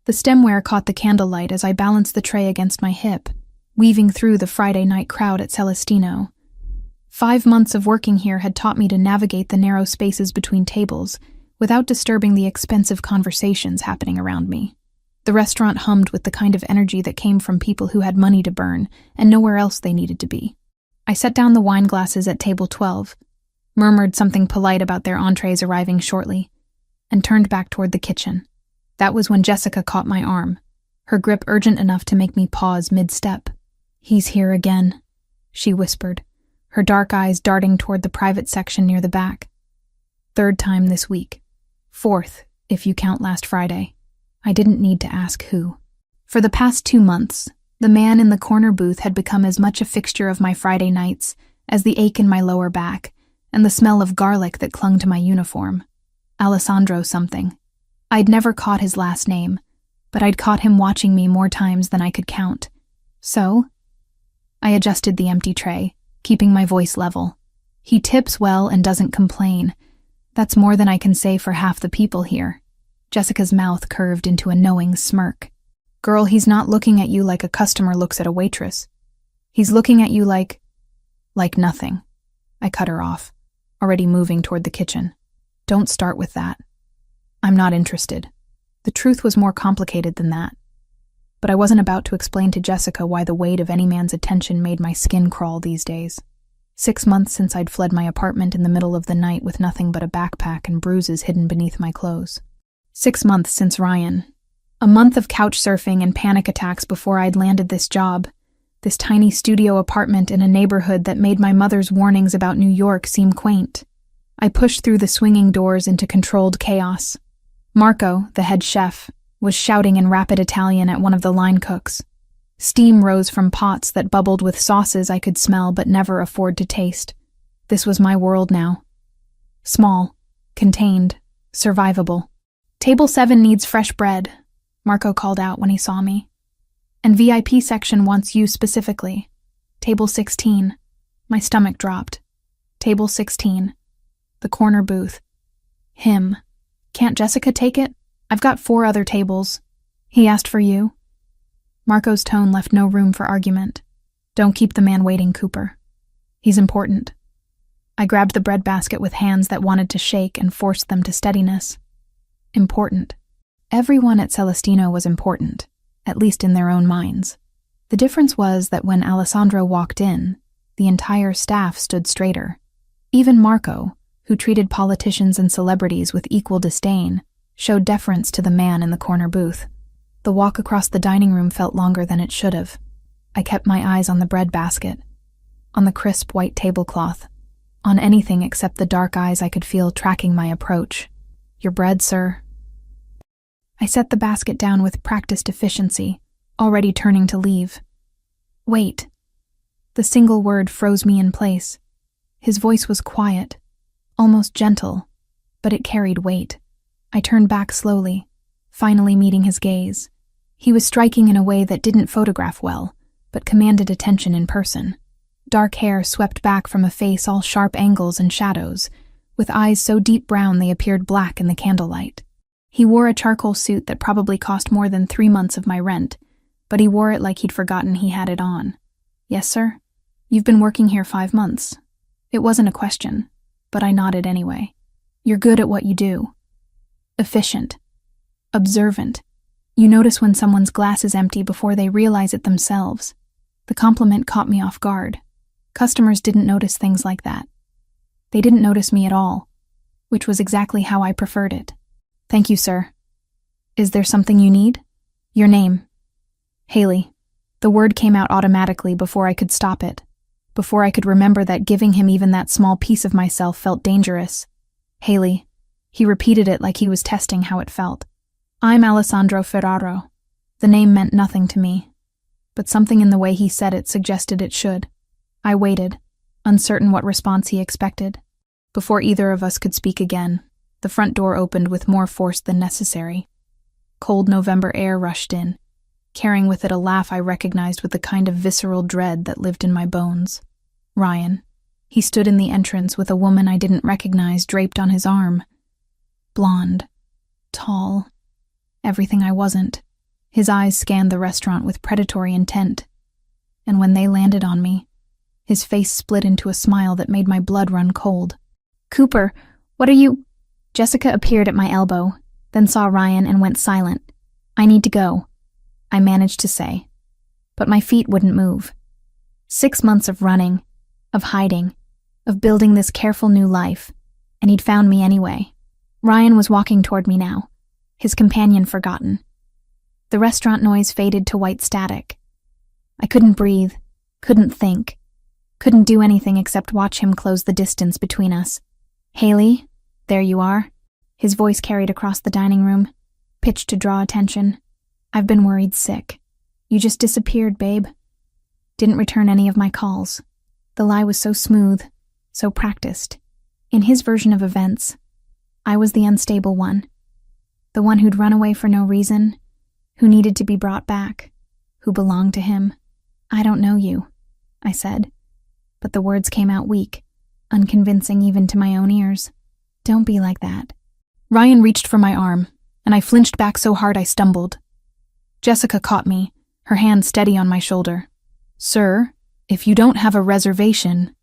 The stemware caught the candlelight as I balanced the tray against my hip, weaving through the Friday night crowd at Celestino. 5 months of working here had taught me to navigate the narrow spaces between tables without disturbing the expensive conversations happening around me. The restaurant hummed with the kind of energy that came from people who had money to burn and nowhere else they needed to be. I set down the wine glasses at table 12, murmured something polite about their entrees arriving shortly, and turned back toward the kitchen. That was when Jessica caught my arm, her grip urgent enough to make me pause mid-step. "He's here again," she whispered, her dark eyes darting toward the private section near the back. "Third time this week. Fourth, if you count last Friday." I didn't need to ask who. For the past 2 months, the man in the corner booth had become as much a fixture of my Friday nights as the ache in my lower back and the smell of garlic that clung to my uniform. Alessandro something. I'd never caught his last name, but I'd caught him watching me more times than I could count. So, I adjusted the empty tray, keeping my voice level. "He tips well and doesn't complain. That's more than I can say for half the people here." Jessica's mouth curved into a knowing smirk. "Girl, he's not looking at you like a customer looks at a waitress. He's looking at you like nothing." I cut her off, already moving toward the kitchen. "Don't start with that. I'm not interested." The truth was more complicated than that. But I wasn't about to explain to Jessica why the weight of any man's attention made my skin crawl these days. 6 months since I'd fled my apartment in the middle of the night with nothing but a backpack and bruises hidden beneath my clothes. 6 months since Ryan. A month of couch surfing and panic attacks before I'd landed this job, this tiny studio apartment in a neighborhood that made my mother's warnings about New York seem quaint. I pushed through the swinging doors into controlled chaos. Marco, the head chef, was shouting in rapid Italian at one of the line cooks. Steam rose from pots that bubbled with sauces I could smell but never afford to taste. This was my world now. Small, contained, survivable. "Table 7 needs fresh bread," Marco called out when he saw me. "And VIP section wants you specifically. Table 16. My stomach dropped. Table 16. The corner booth. Him. "Can't Jessica take it? I've got 4 other tables." "He asked for you." Marco's tone left no room for argument. "Don't keep the man waiting, Cooper. He's important." I grabbed the breadbasket with hands that wanted to shake and forced them to steadiness. Important. Everyone at Celestino was important, at least in their own minds. The difference was that when Alessandro walked in, the entire staff stood straighter. Even Marco, who treated politicians and celebrities with equal disdain, showed deference to the man in the corner booth. The walk across the dining room felt longer than it should have. I kept my eyes on the breadbasket, on the crisp white tablecloth, on anything except the dark eyes I could feel tracking my approach. "Your bread, sir." I set the basket down with practiced efficiency, already turning to leave. "Wait." The single word froze me in place. His voice was quiet, almost gentle, but it carried weight. I turned back slowly, finally meeting his gaze. He was striking in a way that didn't photograph well, but commanded attention in person. Dark hair swept back from a face all sharp angles and shadows, with eyes so deep brown they appeared black in the candlelight. He wore a charcoal suit that probably cost more than 3 months of my rent, but he wore it like he'd forgotten he had it on. "Yes, sir? You've been working here 5 months." It wasn't a question, but I nodded anyway. "You're good at what you do. Efficient. Observant. You notice when someone's glass is empty before they realize it themselves." The compliment caught me off guard. Customers didn't notice things like that. They didn't notice me at all, which was exactly how I preferred it. "Thank you, sir. Is there something you need?" "Your name." "Haley." The word came out automatically before I could stop it, before I could remember that giving him even that small piece of myself felt dangerous. "Haley." He repeated it like he was testing how it felt. "I'm Alessandro Ferraro." The name meant nothing to me, but something in the way he said it suggested it should. I waited, uncertain what response he expected. Before either of us could speak again, the front door opened with more force than necessary. Cold November air rushed in, carrying with it a laugh I recognized with the kind of visceral dread that lived in my bones. Ryan. He stood in the entrance with a woman I didn't recognize draped on his arm. Blonde. Tall. Everything I wasn't. His eyes scanned the restaurant with predatory intent, and when they landed on me, his face split into a smile that made my blood run cold. "Cooper, what are you—" Jessica appeared at my elbow, then saw Ryan and went silent. "I need to go," I managed to say, but my feet wouldn't move. 6 months of running, of hiding, of building this careful new life, and he'd found me anyway. Ryan was walking toward me now, his companion forgotten. The restaurant noise faded to white static. I couldn't breathe, couldn't think, couldn't do anything except watch him close the distance between us. "Haley, there you are." His voice carried across the dining room, pitched to draw attention. "I've been worried sick. You just disappeared, babe." Didn't return any of my calls. The lie was so smooth, so practiced. In his version of events, I was the unstable one. The one who'd run away for no reason, who needed to be brought back, who belonged to him. "I don't know you," I said, but the words came out weak, unconvincing even to my own ears. "Don't be like that." Ryan reached for my arm, and I flinched back so hard I stumbled. Jessica caught me, her hand steady on my shoulder. "Sir, if you don't have a reservation—"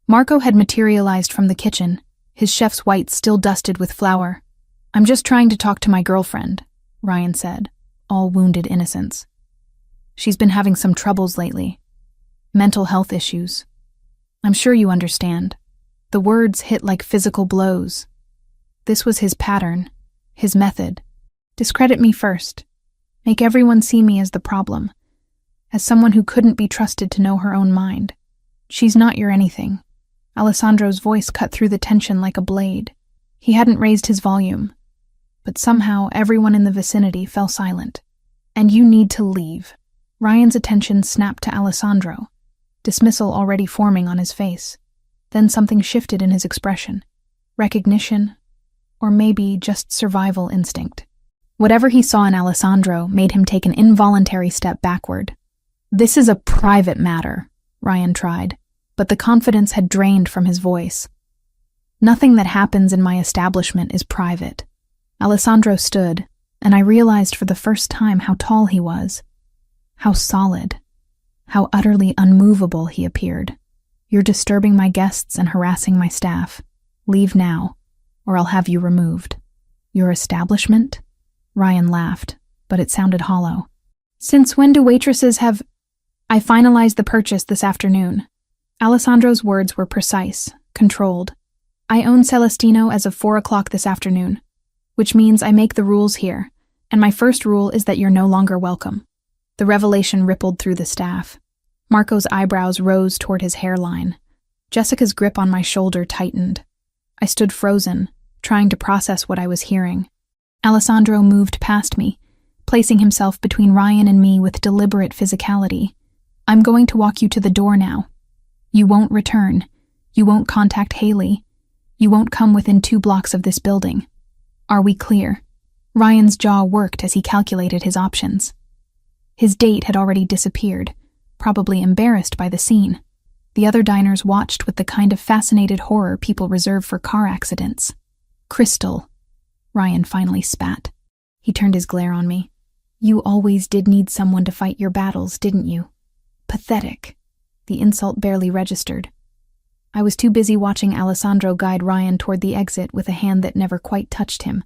Marco had materialized from the kitchen, his chef's whites still dusted with flour. "I'm just trying to talk to my girlfriend," Ryan said, all wounded innocence. "She's been having some troubles lately. Mental health issues. I'm sure you understand." The words hit like physical blows. This was his pattern, his method. Discredit me first. Make everyone see me as the problem, as someone who couldn't be trusted to know her own mind. "She's not your anything." Alessandro's voice cut through the tension like a blade. He hadn't raised his volume, but somehow everyone in the vicinity fell silent. "And you need to leave." Ryan's attention snapped to Alessandro, dismissal already forming on his face. Then something shifted in his expression. Recognition, or maybe just survival instinct. Whatever he saw in Alessandro made him take an involuntary step backward. "This is a private matter," Ryan tried, but the confidence had drained from his voice. "Nothing that happens in my establishment is private." Alessandro stood, and I realized for the first time how tall he was, how solid, how utterly unmovable he appeared. "You're disturbing my guests and harassing my staff. Leave now, or I'll have you removed." "Your establishment?" Ryan laughed, but it sounded hollow. "Since when do waitresses have—" "I finalized the purchase this afternoon." Alessandro's words were precise, controlled. "I own Celestino as of 4 o'clock this afternoon, which means I make the rules here, and my first rule is that you're no longer welcome." The revelation rippled through the staff. Marco's eyebrows rose toward his hairline. Jessica's grip on my shoulder tightened. I stood frozen, trying to process what I was hearing. Alessandro moved past me, placing himself between Ryan and me with deliberate physicality. "I'm going to walk you to the door now. You won't return. You won't contact Haley. You won't come within 2 blocks of this building. Are we clear?" Ryan's jaw worked as he calculated his options. His date had already disappeared, probably embarrassed by the scene. The other diners watched with the kind of fascinated horror people reserve for car accidents. "Crystal," Ryan finally spat. He turned his glare on me. "You always did need someone to fight your battles, didn't you?" Pathetic. The insult barely registered. I was too busy watching Alessandro guide Ryan toward the exit with a hand that never quite touched him,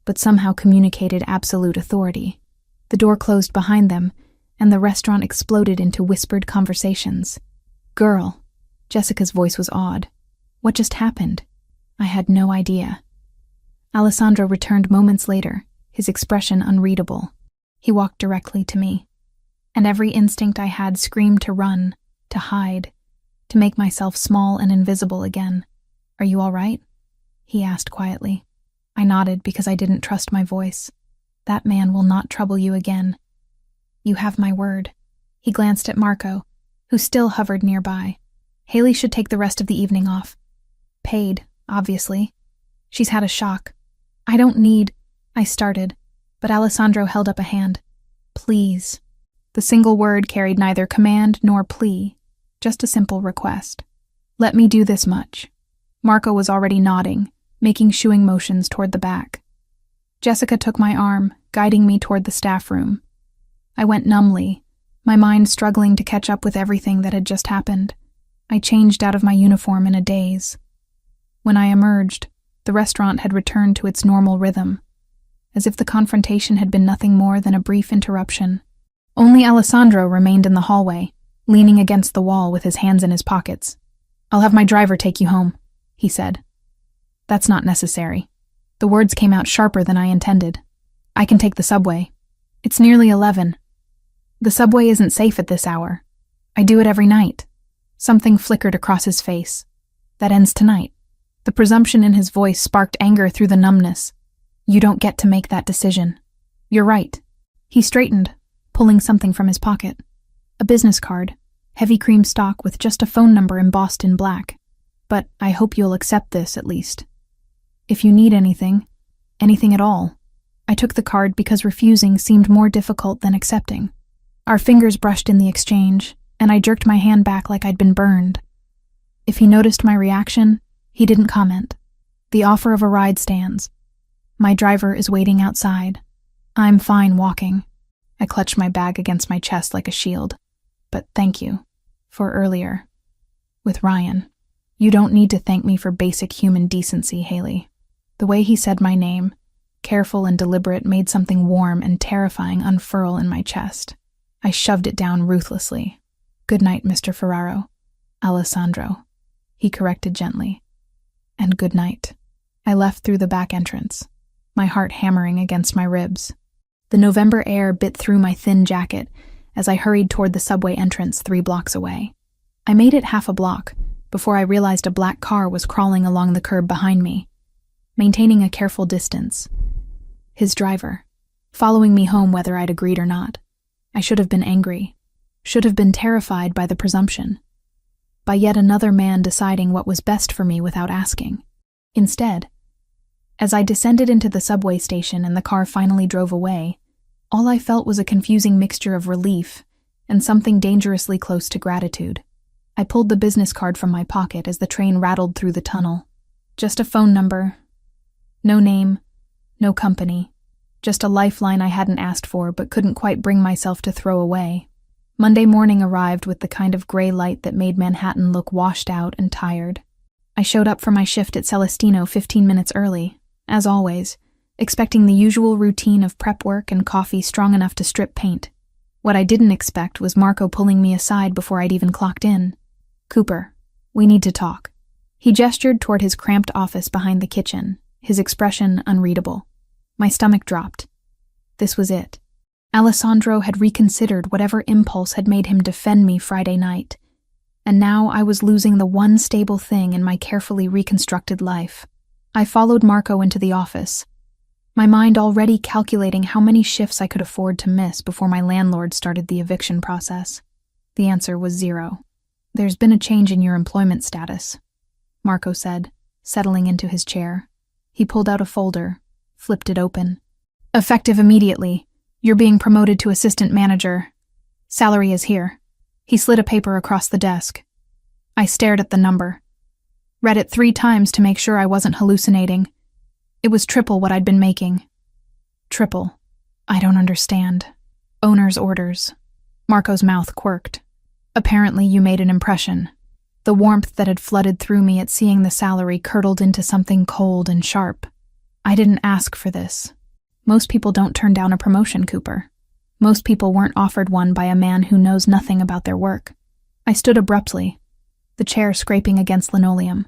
but somehow communicated absolute authority. The door closed behind them, and the restaurant exploded into whispered conversations. "Girl," Jessica's voice was awed. "What just happened?" I had no idea. Alessandro returned moments later, his expression unreadable. He walked directly to me, and every instinct I had screamed to run, to hide, to make myself small and invisible again. "Are you all right?" he asked quietly. I nodded because I didn't trust my voice. "That man will not trouble you again. You have my word." He glanced at Marco, who still hovered nearby. "Haley should take the rest of the evening off. Paid, obviously. She's had a shock." "I don't need—" I started, but Alessandro held up a hand. "Please." The single word carried neither command nor plea, just a simple request. "Let me do this much." Marco was already nodding, making shooing motions toward the back. Jessica took my arm, guiding me toward the staff room. I went numbly, my mind struggling to catch up with everything that had just happened. I changed out of my uniform in a daze. When I emerged, the restaurant had returned to its normal rhythm, as if the confrontation had been nothing more than a brief interruption. Only Alessandro remained in the hallway, leaning against the wall with his hands in his pockets. "I'll have my driver take you home," he said. "That's not necessary." The words came out sharper than I intended. "I can take the subway. It's nearly 11. The subway isn't safe at this hour. I do it every night." Something flickered across his face. "That ends tonight." The presumption in his voice sparked anger through the numbness. "You don't get to make that decision." "You're right." He straightened, pulling something from his pocket. A business card, heavy cream stock with just a phone number embossed in black. "But I hope you'll accept this, at least. If you need anything at all." I took the card because refusing seemed more difficult than accepting. Our fingers brushed in the exchange, and I jerked my hand back like I'd been burned. If he noticed my reaction, he didn't comment. "The offer of a ride stands. My driver is waiting outside. I'm fine walking." I clutched my bag against my chest like a shield. "But thank you for earlier with Ryan. You don't need to thank me for basic human decency, Haley." The way he said my name, careful and deliberate, made something warm and terrifying unfurl in my chest. I shoved it down ruthlessly. "Good night, Mr. Ferraro." "Alessandro," he corrected gently. "And good night." I left through the back entrance, my heart hammering against my ribs. The November air bit through my thin jacket as I hurried toward the subway entrance 3 blocks away. I made it half a block before I realized a black car was crawling along the curb behind me, maintaining a careful distance. His driver, following me home whether I'd agreed or not. I should have been angry, should have been terrified by the presumption, by yet another man deciding what was best for me without asking. Instead, as I descended into the subway station and the car finally drove away, all I felt was a confusing mixture of relief and something dangerously close to gratitude. I pulled the business card from my pocket as the train rattled through the tunnel. Just a phone number. No name, no company. Just a lifeline I hadn't asked for but couldn't quite bring myself to throw away. Monday morning arrived with the kind of gray light that made Manhattan look washed out and tired. I showed up for my shift at Celestino 15 minutes early, as always, expecting the usual routine of prep work and coffee strong enough to strip paint. What I didn't expect was Marco pulling me aside before I'd even clocked in. "Cooper, we need to talk." He gestured toward his cramped office behind the kitchen, his expression unreadable. My stomach dropped. This was it. Alessandro had reconsidered whatever impulse had made him defend me Friday night, and now I was losing the one stable thing in my carefully reconstructed life. I followed Marco into the office, my mind already calculating how many shifts I could afford to miss before my landlord started the eviction process. The answer was 0. "There's been a change in your employment status," Marco said, settling into his chair. He pulled out a folder, flipped it open. "Effective immediately. You're being promoted to assistant manager. Salary is here." He slid a paper across the desk. I stared at the number. Read it 3 times to make sure I wasn't hallucinating. It was triple what I'd been making. Triple. I don't understand. Owner's orders. Marco's mouth quirked. "Apparently you made an impression." The warmth that had flooded through me at seeing the salary curdled into something cold and sharp. "I didn't ask for this. Most people don't turn down a promotion, Cooper. Most people weren't offered one by a man who knows nothing about their work." I stood abruptly, the chair scraping against linoleum.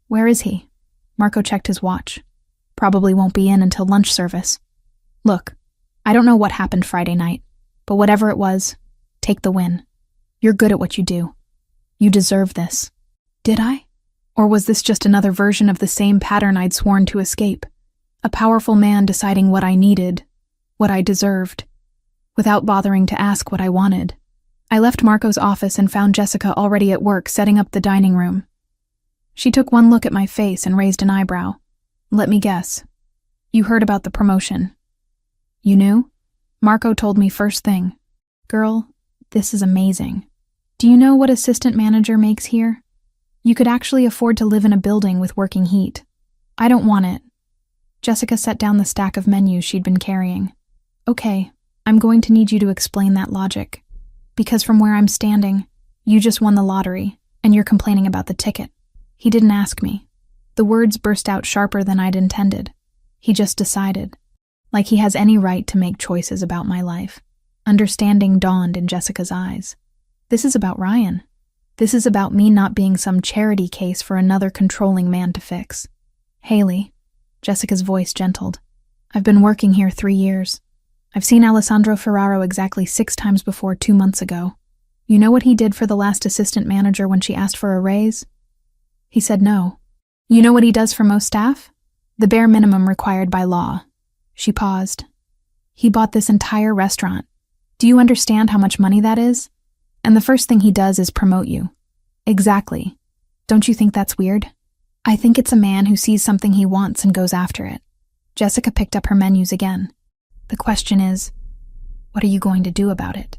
"Where is he?" Marco checked his watch. "Probably won't be in until lunch service." "Look, I don't know what happened Friday night, but whatever it was, take the win. You're good at what you do. You deserve this." Did I? Or was this just another version of the same pattern I'd sworn to escape? A powerful man deciding what I needed, what I deserved, without bothering to ask what I wanted. I left Marco's office and found Jessica already at work setting up the dining room. She took one look at my face and raised an eyebrow. "Let me guess. You heard about the promotion." "You knew?" Marco told me first thing. "Girl, this is amazing. Do you know what assistant manager makes here? You could actually afford to live in a building with working heat. I don't want it." Jessica set down the stack of menus she'd been carrying. "Okay, I'm going to need you to explain that logic. Because from where I'm standing, you just won the lottery, and you're complaining about the ticket. He didn't ask me. The words burst out sharper than I'd intended. He just decided. Like he has any right to make choices about my life. Understanding dawned in Jessica's eyes. This is about Ryan. This is about me not being some charity case for another controlling man to fix. Haley, Jessica's voice gentled. I've been working here 3 years. I've seen Alessandro Ferraro exactly 6 times before 2 months ago. You know what he did for the last assistant manager when she asked for a raise? He said no. You know what he does for most staff? The bare minimum required by law. She paused. He bought this entire restaurant. Do you understand how much money that is? And the first thing he does is promote you. Exactly. Don't you think that's weird? I think it's a man who sees something he wants and goes after it. Jessica picked up her menus again. The question is, what are you going to do about it?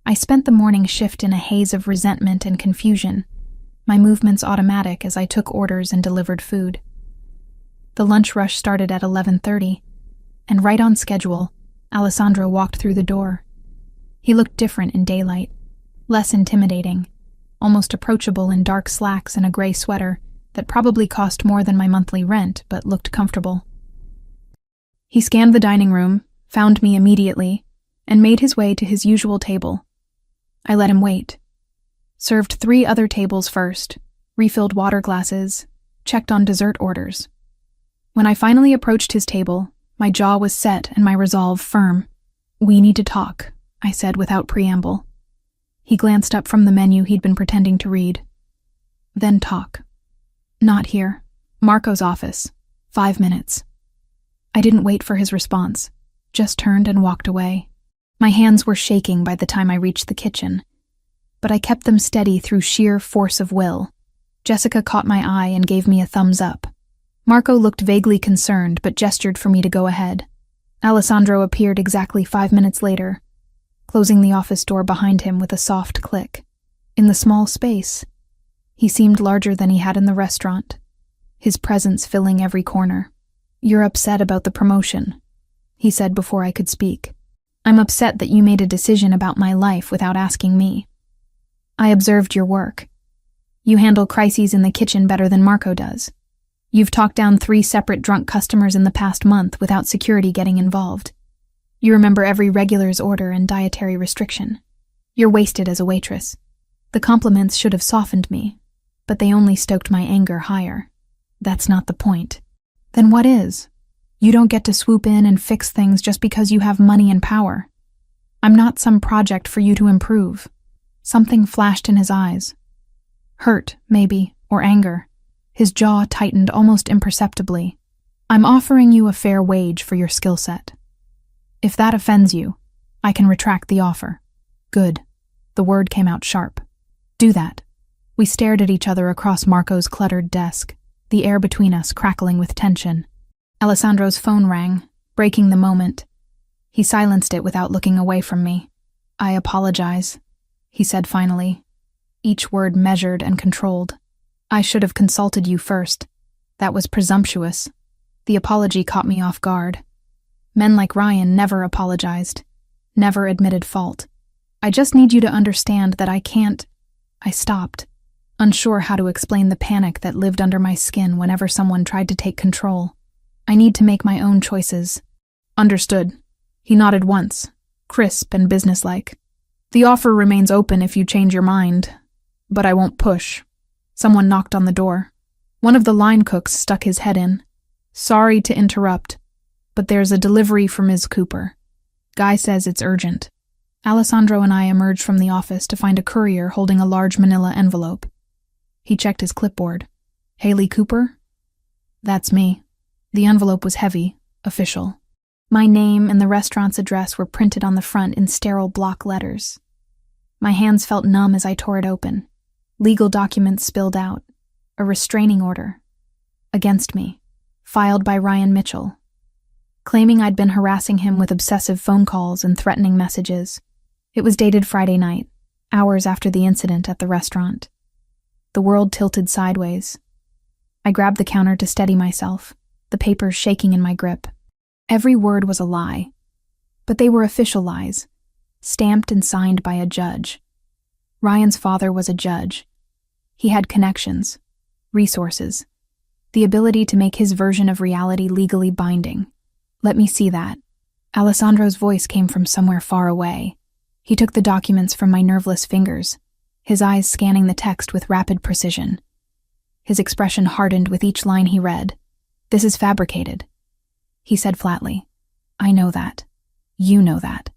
I spent the morning shift in a haze of resentment and confusion, my movements automatic as I took orders and delivered food. The lunch rush started at 11:30, and right on schedule, Alessandro walked through the door. He looked different in daylight, less intimidating, almost approachable in dark slacks and a gray sweater that probably cost more than my monthly rent but looked comfortable. He scanned the dining room, found me immediately, and made his way to his usual table. I let him wait. Served 3 other tables first, refilled water glasses, checked on dessert orders. When I finally approached his table, my jaw was set and my resolve firm. We need to talk, I said without preamble. He glanced up from the menu he'd been pretending to read. Then talk. Not here. Marco's office. 5 minutes. I didn't wait for his response, just turned and walked away. My hands were shaking by the time I reached the kitchen, but I kept them steady through sheer force of will. Jessica caught my eye and gave me a thumbs up. Marco looked vaguely concerned but gestured for me to go ahead. Alessandro appeared exactly 5 minutes later, closing the office door behind him with a soft click. In the small space, he seemed larger than he had in the restaurant, his presence filling every corner. You're upset about the promotion, he said before I could speak. I'm upset that you made a decision about my life without asking me. I observed your work. You handle crises in the kitchen better than Marco does. You've talked down 3 separate drunk customers in the past month without security getting involved. You remember every regular's order and dietary restriction. You're wasted as a waitress. The compliments should have softened me, but they only stoked my anger higher. That's not the point. Then what is? You don't get to swoop in and fix things just because you have money and power. I'm not some project for you to improve. Something flashed in his eyes. Hurt, maybe, or anger. His jaw tightened almost imperceptibly. I'm offering you a fair wage for your skill set. If that offends you, I can retract the offer. Good. The word came out sharp. Do that. We stared at each other across Marco's cluttered desk, the air between us crackling with tension. Alessandro's phone rang, breaking the moment. He silenced it without looking away from me. I apologize, he said finally, each word measured and controlled. I should have consulted you first. That was presumptuous. The apology caught me off guard. Men like Ryan never apologized, never admitted fault. I just need you to understand that I can't. I stopped, unsure how to explain the panic that lived under my skin whenever someone tried to take control. I need to make my own choices. Understood. He nodded once, crisp and businesslike. The offer remains open if you change your mind, but I won't push. Someone knocked on the door. One of the line cooks stuck his head in. Sorry to interrupt, but there's a delivery for Ms. Cooper. Guy says it's urgent. Alessandro and I emerged from the office to find a courier holding a large manila envelope. He checked his clipboard. Haley Cooper? That's me. The envelope was heavy, official. My name and the restaurant's address were printed on the front in sterile block letters. My hands felt numb as I tore it open. Legal documents spilled out. A restraining order. Against me. Filed by Ryan Mitchell. Claiming I'd been harassing him with obsessive phone calls and threatening messages. It was dated Friday night, hours after the incident at the restaurant. The world tilted sideways. I grabbed the counter to steady myself, the papers shaking in my grip. Every word was a lie. But they were official lies, stamped and signed by a judge. Ryan's father was a judge. He had connections, resources, the ability to make his version of reality legally binding. Let me see that. Alessandro's voice came from somewhere far away. He took the documents from my nerveless fingers, his eyes scanning the text with rapid precision. His expression hardened with each line he read. "This is fabricated," he said flatly. "I know that. You know that.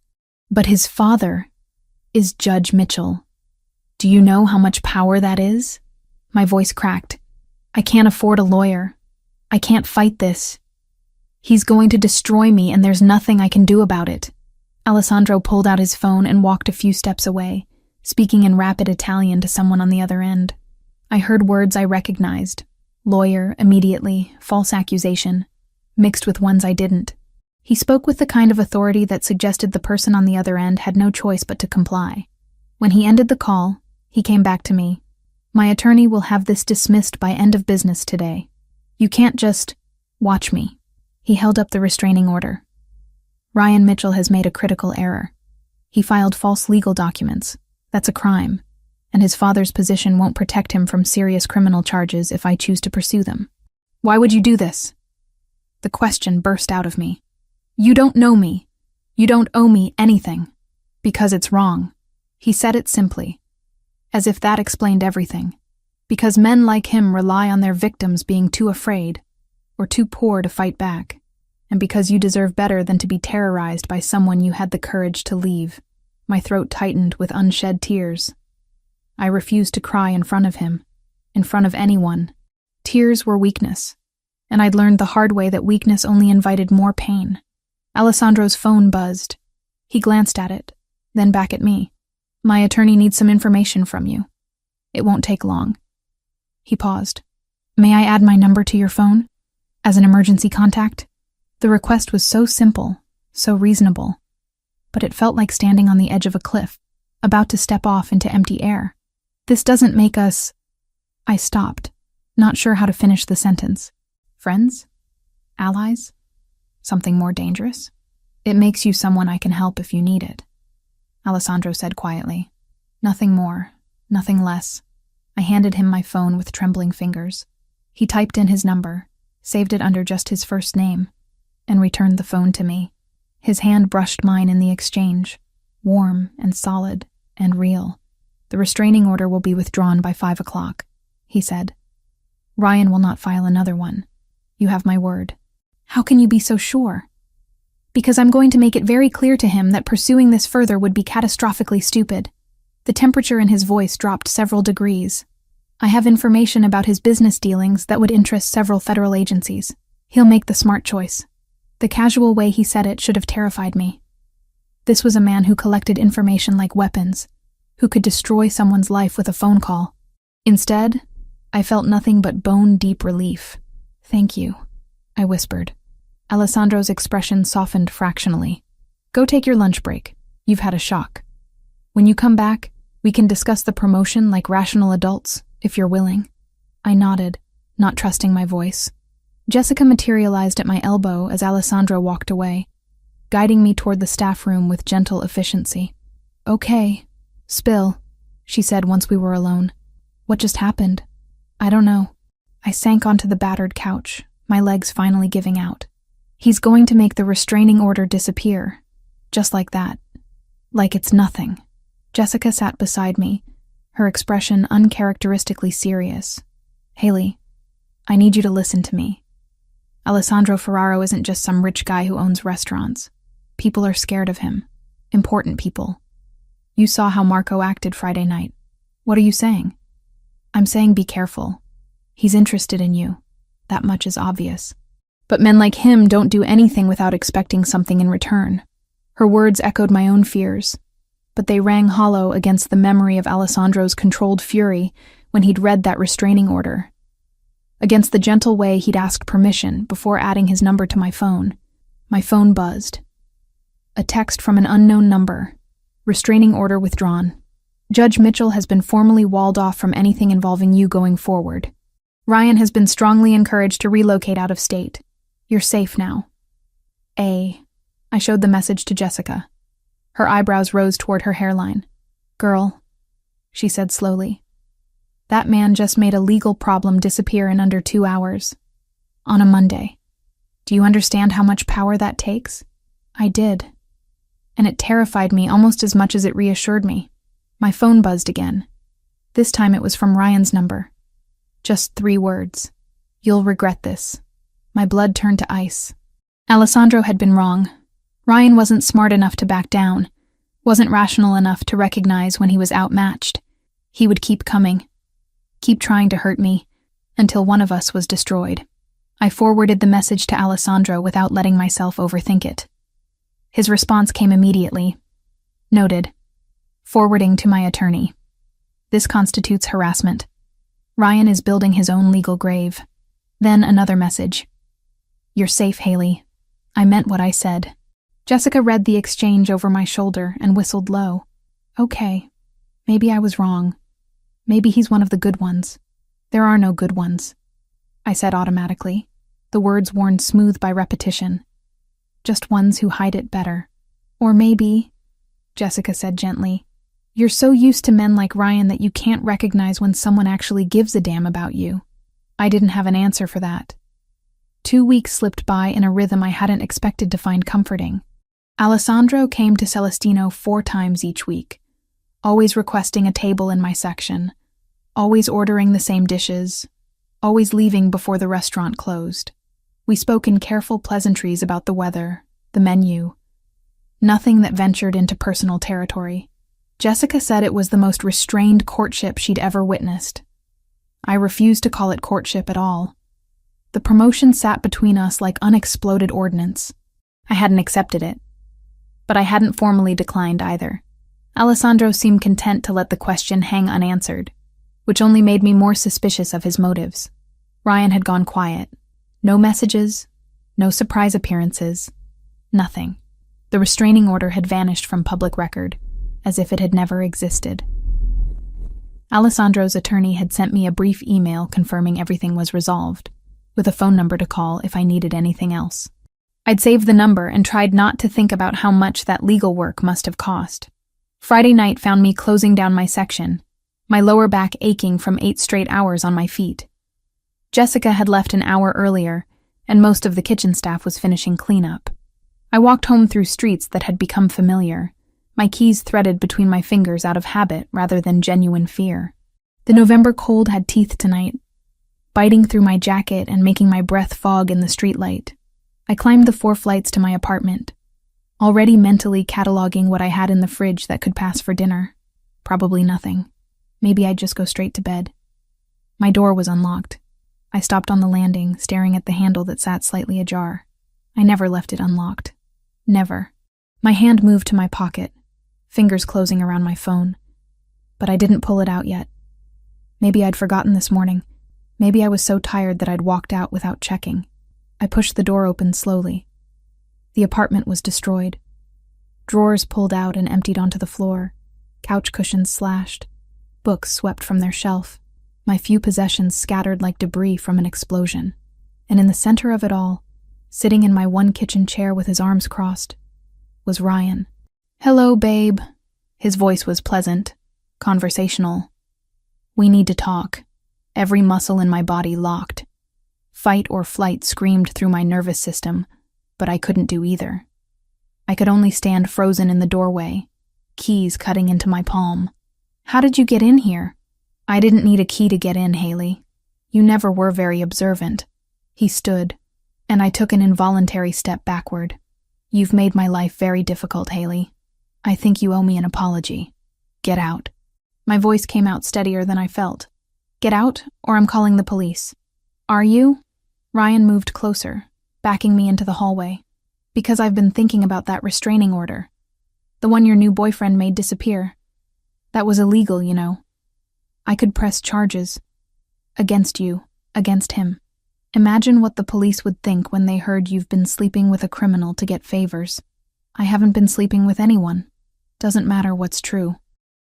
But his father is Judge Mitchell. Do you know how much power that is?" My voice cracked. "I can't afford a lawyer. I can't fight this. He's going to destroy me, and there's nothing I can do about it." Alessandro pulled out his phone and walked a few steps away, speaking in rapid Italian to someone on the other end. I heard words I recognized. Lawyer, immediately, false accusation, mixed with ones I didn't. He spoke with the kind of authority that suggested the person on the other end had no choice but to comply. When he ended the call, he came back to me. "My attorney will have this dismissed by end of business today. You can't just watch me." He held up the restraining order. "Ryan Mitchell has made a critical error. He filed false legal documents. That's a crime, and his father's position won't protect him from serious criminal charges if I choose to pursue them." "Why would you do this?" The question burst out of me. "You don't know me. You don't owe me anything. Because it's wrong." He said it simply, as if that explained everything. Because men like him rely on their victims being too afraid or too poor to fight back, and because you deserve better than to be terrorized by someone you had the courage to leave. My throat tightened with unshed tears. I refused to cry in front of him, in front of anyone. Tears were weakness, and I'd learned the hard way that weakness only invited more pain. Alessandro's phone buzzed. He glanced at it, then back at me. "My attorney needs some information from you. It won't take long." He paused. "May I add my number to your phone? As an emergency contact?" The request was so simple, so reasonable, but it felt like standing on the edge of a cliff, about to step off into empty air. "This doesn't make us—" I stopped, not sure how to finish the sentence. "Friends? Allies? Something more dangerous?" "It makes you someone I can help if you need it," Alessandro said quietly. "Nothing more, nothing less." I handed him my phone with trembling fingers. He typed in his number, saved it under just his first name, and returned the phone to me. His hand brushed mine in the exchange, warm and solid and real. "The restraining order will be withdrawn by 5 o'clock, he said. "Ryan will not file another one. You have my word." "How can you be so sure?" "Because I'm going to make it very clear to him that pursuing this further would be catastrophically stupid." The temperature in his voice dropped several degrees. "I have information about his business dealings that would interest several federal agencies. He'll make the smart choice." The casual way he said it should have terrified me. This was a man who collected information like weapons, who could destroy someone's life with a phone call. Instead, I felt nothing but bone-deep relief. "Thank you," I whispered. Alessandro's expression softened fractionally. "Go take your lunch break. You've had a shock. When you come back, we can discuss the promotion like rational adults, if you're willing." I nodded, not trusting my voice. Jessica materialized at my elbow as Alessandro walked away, guiding me toward the staff room with gentle efficiency. "Okay, spill," she said once we were alone. "What just happened?" "I don't know." I sank onto the battered couch, my legs finally giving out. "He's going to make the restraining order disappear. Just like that. Like it's nothing." Jessica sat beside me, her expression uncharacteristically serious. "Haley, I need you to listen to me. Alessandro Ferraro isn't just some rich guy who owns restaurants. People are scared of him. Important people. You saw how Marco acted Friday night. What are you saying?" "I'm saying be careful. He's interested in you. That much is obvious. But men like him don't do anything without expecting something in return." Her words echoed my own fears, but they rang hollow against the memory of Alessandro's controlled fury when he'd read that restraining order, against the gentle way he'd asked permission before adding his number to my phone. My phone buzzed. A text from an unknown number. "Restraining order withdrawn. Judge Mitchell has been formally walled off from anything involving you going forward. Ryan has been strongly encouraged to relocate out of state. You're safe now. I I showed the message to Jessica. Her eyebrows rose toward her hairline. "Girl," she said slowly, "that man just made a legal problem disappear in under 2 hours. On a Monday. Do you understand how much power that takes?" I did. And it terrified me almost as much as it reassured me. My phone buzzed again. This time it was from Ryan's number. Just 3 words. "You'll regret this." My blood turned to ice. Alessandro had been wrong. Ryan wasn't smart enough to back down, wasn't rational enough to recognize when he was outmatched. He would keep coming, keep trying to hurt me, until one of us was destroyed. I forwarded the message to Alessandro without letting myself overthink it. His response came immediately. Noted. Forwarding to my attorney. This constitutes harassment. Ryan is building his own legal grave. Then another message. You're safe, Haley. I meant what I said. Jessica read the exchange over my shoulder and whistled low. Okay. Maybe I was wrong. Maybe he's one of the good ones. There are no good ones, I said automatically, the words worn smooth by repetition. Just ones who hide it better. Or maybe, Jessica said gently, you're so used to men like Ryan that you can't recognize when someone actually gives a damn about you. I didn't have an answer for that. 2 weeks slipped by in a rhythm I hadn't expected to find comforting. Alessandro came to Celestino 4 times each week, always requesting a table in my section, always ordering the same dishes, always leaving before the restaurant closed. We spoke in careful pleasantries about the weather, the menu, nothing that ventured into personal territory. Jessica said it was the most restrained courtship she'd ever witnessed. I refused to call it courtship at all. The promotion sat between us like unexploded ordnance. I hadn't accepted it, but I hadn't formally declined either. Alessandro seemed content to let the question hang unanswered, which only made me more suspicious of his motives. Ryan had gone quiet. No messages, no surprise appearances, nothing. The restraining order had vanished from public record, as if it had never existed. Alessandro's attorney had sent me a brief email confirming everything was resolved, with a phone number to call if I needed anything else. I'd saved the number and tried not to think about how much that legal work must have cost. Friday night found me closing down my section, my lower back aching from 8 straight hours on my feet. Jessica had left an hour earlier, and most of the kitchen staff was finishing cleanup. I walked home through streets that had become familiar, my keys threaded between my fingers out of habit rather than genuine fear. The November cold had teeth tonight, biting through my jacket and making my breath fog in the streetlight. I climbed the 4 flights to my apartment, already mentally cataloging what I had in the fridge that could pass for dinner. Probably nothing. Maybe I'd just go straight to bed. My door was unlocked. I stopped on the landing, staring at the handle that sat slightly ajar. I never left it unlocked. Never. My hand moved to my pocket, fingers closing around my phone. But I didn't pull it out yet. Maybe I'd forgotten this morning. Maybe I was so tired that I'd walked out without checking. I pushed the door open slowly. The apartment was destroyed. Drawers pulled out and emptied onto the floor, couch cushions slashed, books swept from their shelf, my few possessions scattered like debris from an explosion. And in the center of it all, sitting in my one kitchen chair with his arms crossed, was Ryan. "Hello, babe." His voice was pleasant, conversational. "We need to talk." Every muscle in my body locked. Fight or flight screamed through my nervous system, but I couldn't do either. I could only stand frozen in the doorway, keys cutting into my palm. "How did you get in here?" "I didn't need a key to get in, Haley. You never were very observant." He stood, and I took an involuntary step backward. "You've made my life very difficult, Haley. I think you owe me an apology. Get out." My voice came out steadier than I felt. "Get out, or I'm calling the police." "Are you?" Ryan moved closer, backing me into the hallway. "Because I've been thinking about that restraining order. The one your new boyfriend made disappear. That was illegal, you know. I could press charges. Against you, against him. Imagine what the police would think when they heard you've been sleeping with a criminal to get favors. I haven't been sleeping with anyone. Doesn't matter what's true.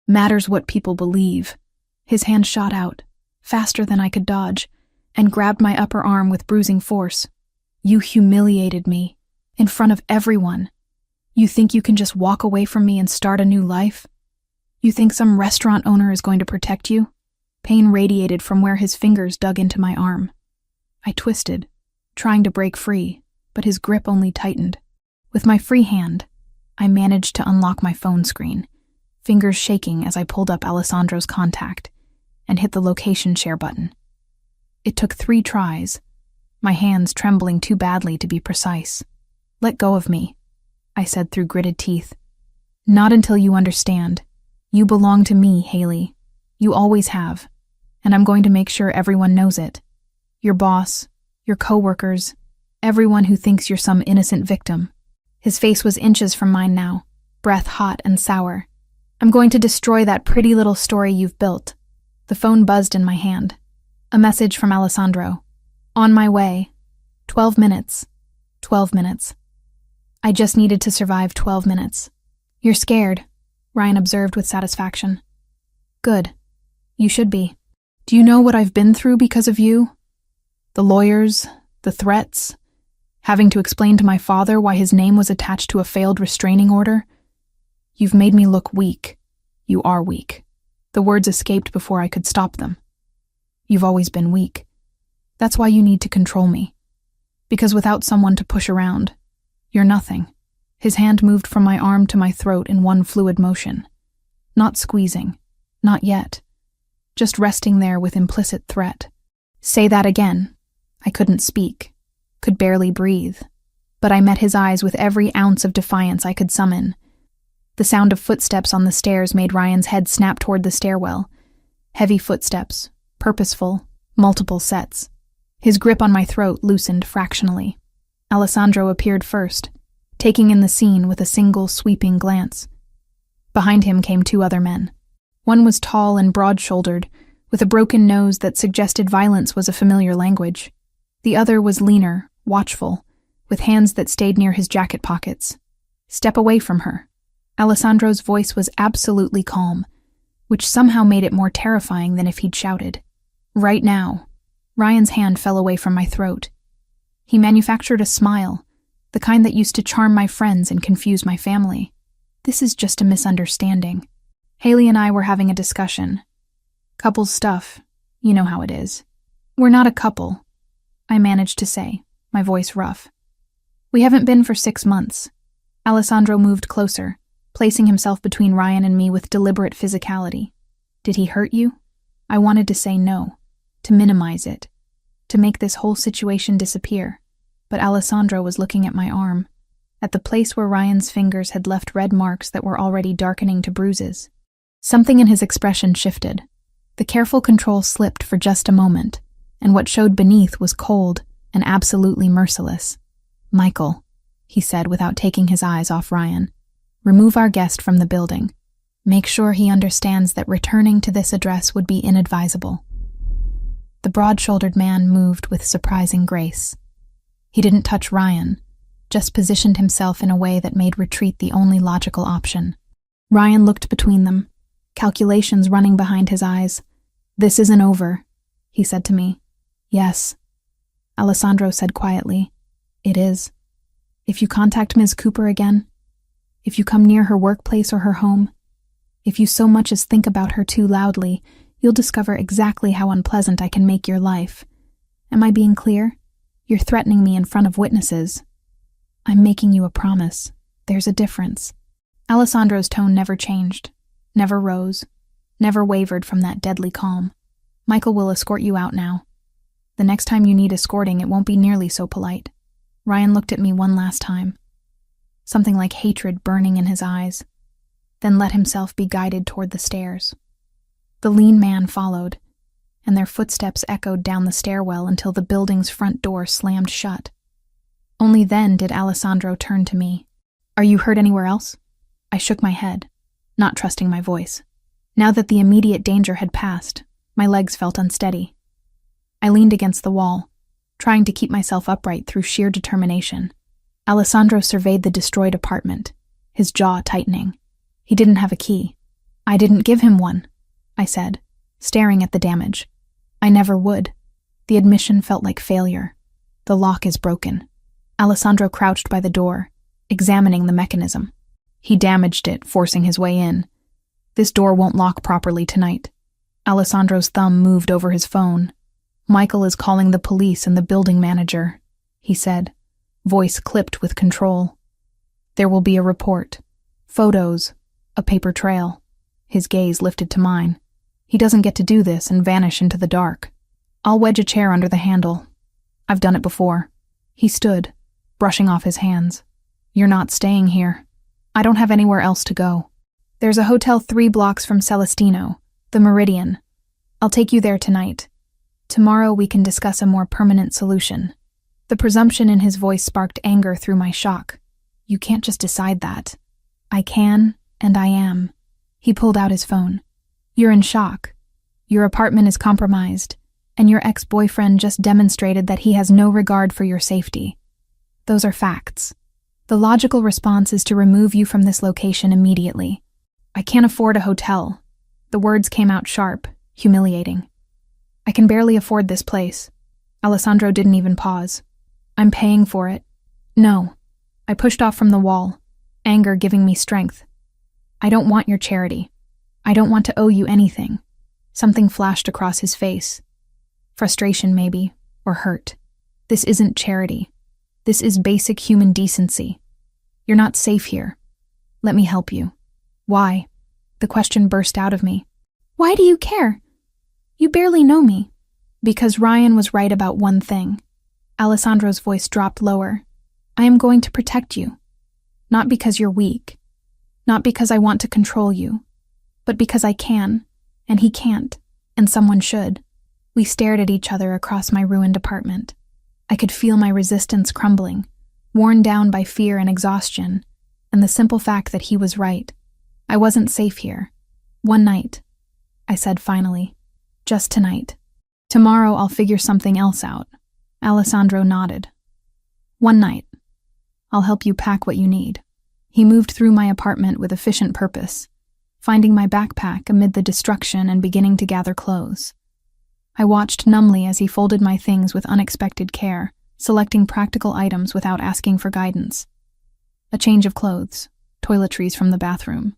Matters what people believe." His hand shot out, faster than I could dodge, and grabbed my upper arm with bruising force. "You humiliated me, in front of everyone. You think you can just walk away from me and start a new life? You think some restaurant owner is going to protect you? Pain radiated from where his fingers dug into my arm. I twisted, trying to break free, but his grip only tightened. With my free hand, I managed to unlock my phone screen, fingers shaking as I pulled up Alessandro's contact and hit the location share button. It took 3 tries, my hands trembling too badly to be precise. "Let go of me," I said through gritted teeth. "Not until you understand. You belong to me, Haley. You always have, and I'm going to make sure everyone knows it. Your boss, your coworkers, everyone who thinks you're some innocent victim." His face was inches from mine now, breath hot and sour. "I'm going to destroy that pretty little story you've built." The phone buzzed in my hand. A message from Alessandro. "On my way. 12 minutes. 12 minutes. I just needed to survive 12 minutes. "You're scared," Ryan observed with satisfaction. "Good. You should be. Do you know what I've been through because of you? The lawyers, the threats, having to explain to my father why his name was attached to a failed restraining order. You've made me look weak. You are weak." The words escaped before I could stop them. "You've always been weak. That's why you need to control me. Because without someone to push around, you're nothing." His hand moved from my arm to my throat in one fluid motion. Not squeezing. Not yet. Just resting there with implicit threat. "Say that again." I couldn't speak. Could barely breathe. But I met his eyes with every ounce of defiance I could summon. The sound of footsteps on the stairs made Ryan's head snap toward the stairwell. Heavy footsteps, purposeful, multiple sets. His grip on my throat loosened fractionally. Alessandro appeared first, taking in the scene with a single sweeping glance. Behind him came 2 other men. One was tall and broad-shouldered, with a broken nose that suggested violence was a familiar language. The other was leaner, watchful, with hands that stayed near his jacket pockets. "Step away from her." Alessandro's voice was absolutely calm, which somehow made it more terrifying than if he'd shouted. "Right now." Ryan's hand fell away from my throat. He manufactured a smile, the kind that used to charm my friends and confuse my family. "This is just a misunderstanding. Haley and I were having a discussion. Couples stuff, you know how it is. We're not a couple," I managed to say, my voice rough. "We haven't been for 6 months." Alessandro moved closer, placing himself between Ryan and me with deliberate physicality. "Did he hurt you?" I wanted to say no, to minimize it, to make this whole situation disappear, but Alessandro was looking at my arm, at the place where Ryan's fingers had left red marks that were already darkening to bruises. Something in his expression shifted. The careful control slipped for just a moment, and what showed beneath was cold and absolutely merciless. "Michael," he said without taking his eyes off Ryan, "remove our guest from the building. Make sure he understands that returning to this address would be inadvisable." The broad-shouldered man moved with surprising grace. He didn't touch Ryan, just positioned himself in a way that made retreat the only logical option. Ryan looked between them, calculations running behind his eyes. "This isn't over," he said to me. "Yes," Alessandro said quietly. "It is. If you contact Ms. Cooper again, if you come near her workplace or her home, if you so much as think about her too loudly, you'll discover exactly how unpleasant I can make your life. Am I being clear? You're threatening me in front of witnesses. I'm making you a promise. There's a difference." Alessandro's tone never changed, never rose, never wavered from that deadly calm. "Michael will escort you out now. The next time you need escorting, it won't be nearly so polite." Ryan looked at me one last time, something like hatred burning in his eyes, then let himself be guided toward the stairs. The lean man followed, and their footsteps echoed down the stairwell until the building's front door slammed shut. Only then did Alessandro turn to me. "Are you hurt anywhere else?" I shook my head, not trusting my voice. Now that the immediate danger had passed, my legs felt unsteady. I leaned against the wall, trying to keep myself upright through sheer determination. Alessandro surveyed the destroyed apartment, his jaw tightening. He didn't have a key. "I didn't give him one," I said, staring at the damage. "I never would." The admission felt like failure. "The lock is broken." Alessandro crouched by the door, examining the mechanism. He damaged it, forcing his way in. This door won't lock properly tonight. Alessandro's thumb moved over his phone. Michael is calling the police and the building manager, he said, voice clipped with control. There will be a report. Photos. A paper trail. His gaze lifted to mine. He doesn't get to do this and vanish into the dark. I'll wedge a chair under the handle. I've done it before. He stood, brushing off his hands. You're not staying here. I don't have anywhere else to go. There's a hotel 3 blocks from Celestino, the Meridian. I'll take you there tonight. Tomorrow we can discuss a more permanent solution. The presumption in his voice sparked anger through my shock. You can't just decide that. I can, and I am. He pulled out his phone. You're in shock. Your apartment is compromised, and your ex-boyfriend just demonstrated that he has no regard for your safety. Those are facts. The logical response is to remove you from this location immediately. I can't afford a hotel. The words came out sharp, humiliating. I can barely afford this place. Alessandro didn't even pause. I'm paying for it. No. I pushed off from the wall, anger giving me strength. I don't want your charity. I don't want to owe you anything. Something flashed across his face. Frustration, maybe, or hurt. This isn't charity. This is basic human decency. You're not safe here. Let me help you. Why? The question burst out of me. Why do you care? You barely know me. Because Ryan was right about one thing. Alessandro's voice dropped lower. I am going to protect you. Not because you're weak. Not because I want to control you. But because I can, and he can't, and someone should. We stared at each other across my ruined apartment. I could feel my resistance crumbling, worn down by fear and exhaustion, and the simple fact that he was right. I wasn't safe here. One night, I said finally. Just tonight. Tomorrow I'll figure something else out. Alessandro nodded. One night. I'll help you pack what you need. He moved through my apartment with efficient purpose, finding my backpack amid the destruction and beginning to gather clothes. I watched numbly as he folded my things with unexpected care, selecting practical items without asking for guidance. A change of clothes, toiletries from the bathroom,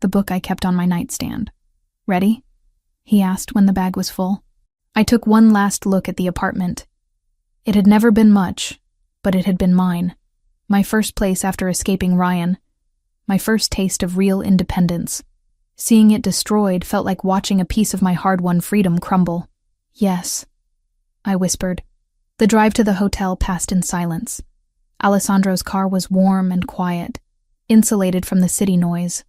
the book I kept on my nightstand. Ready? He asked when the bag was full. I took one last look at the apartment. It had never been much, but it had been mine. My first place after escaping Ryan. My first taste of real independence. Seeing it destroyed felt like watching a piece of my hard-won freedom crumble. Yes, I whispered. The drive to the hotel passed in silence. Alessandro's car was warm and quiet, insulated from the city noise.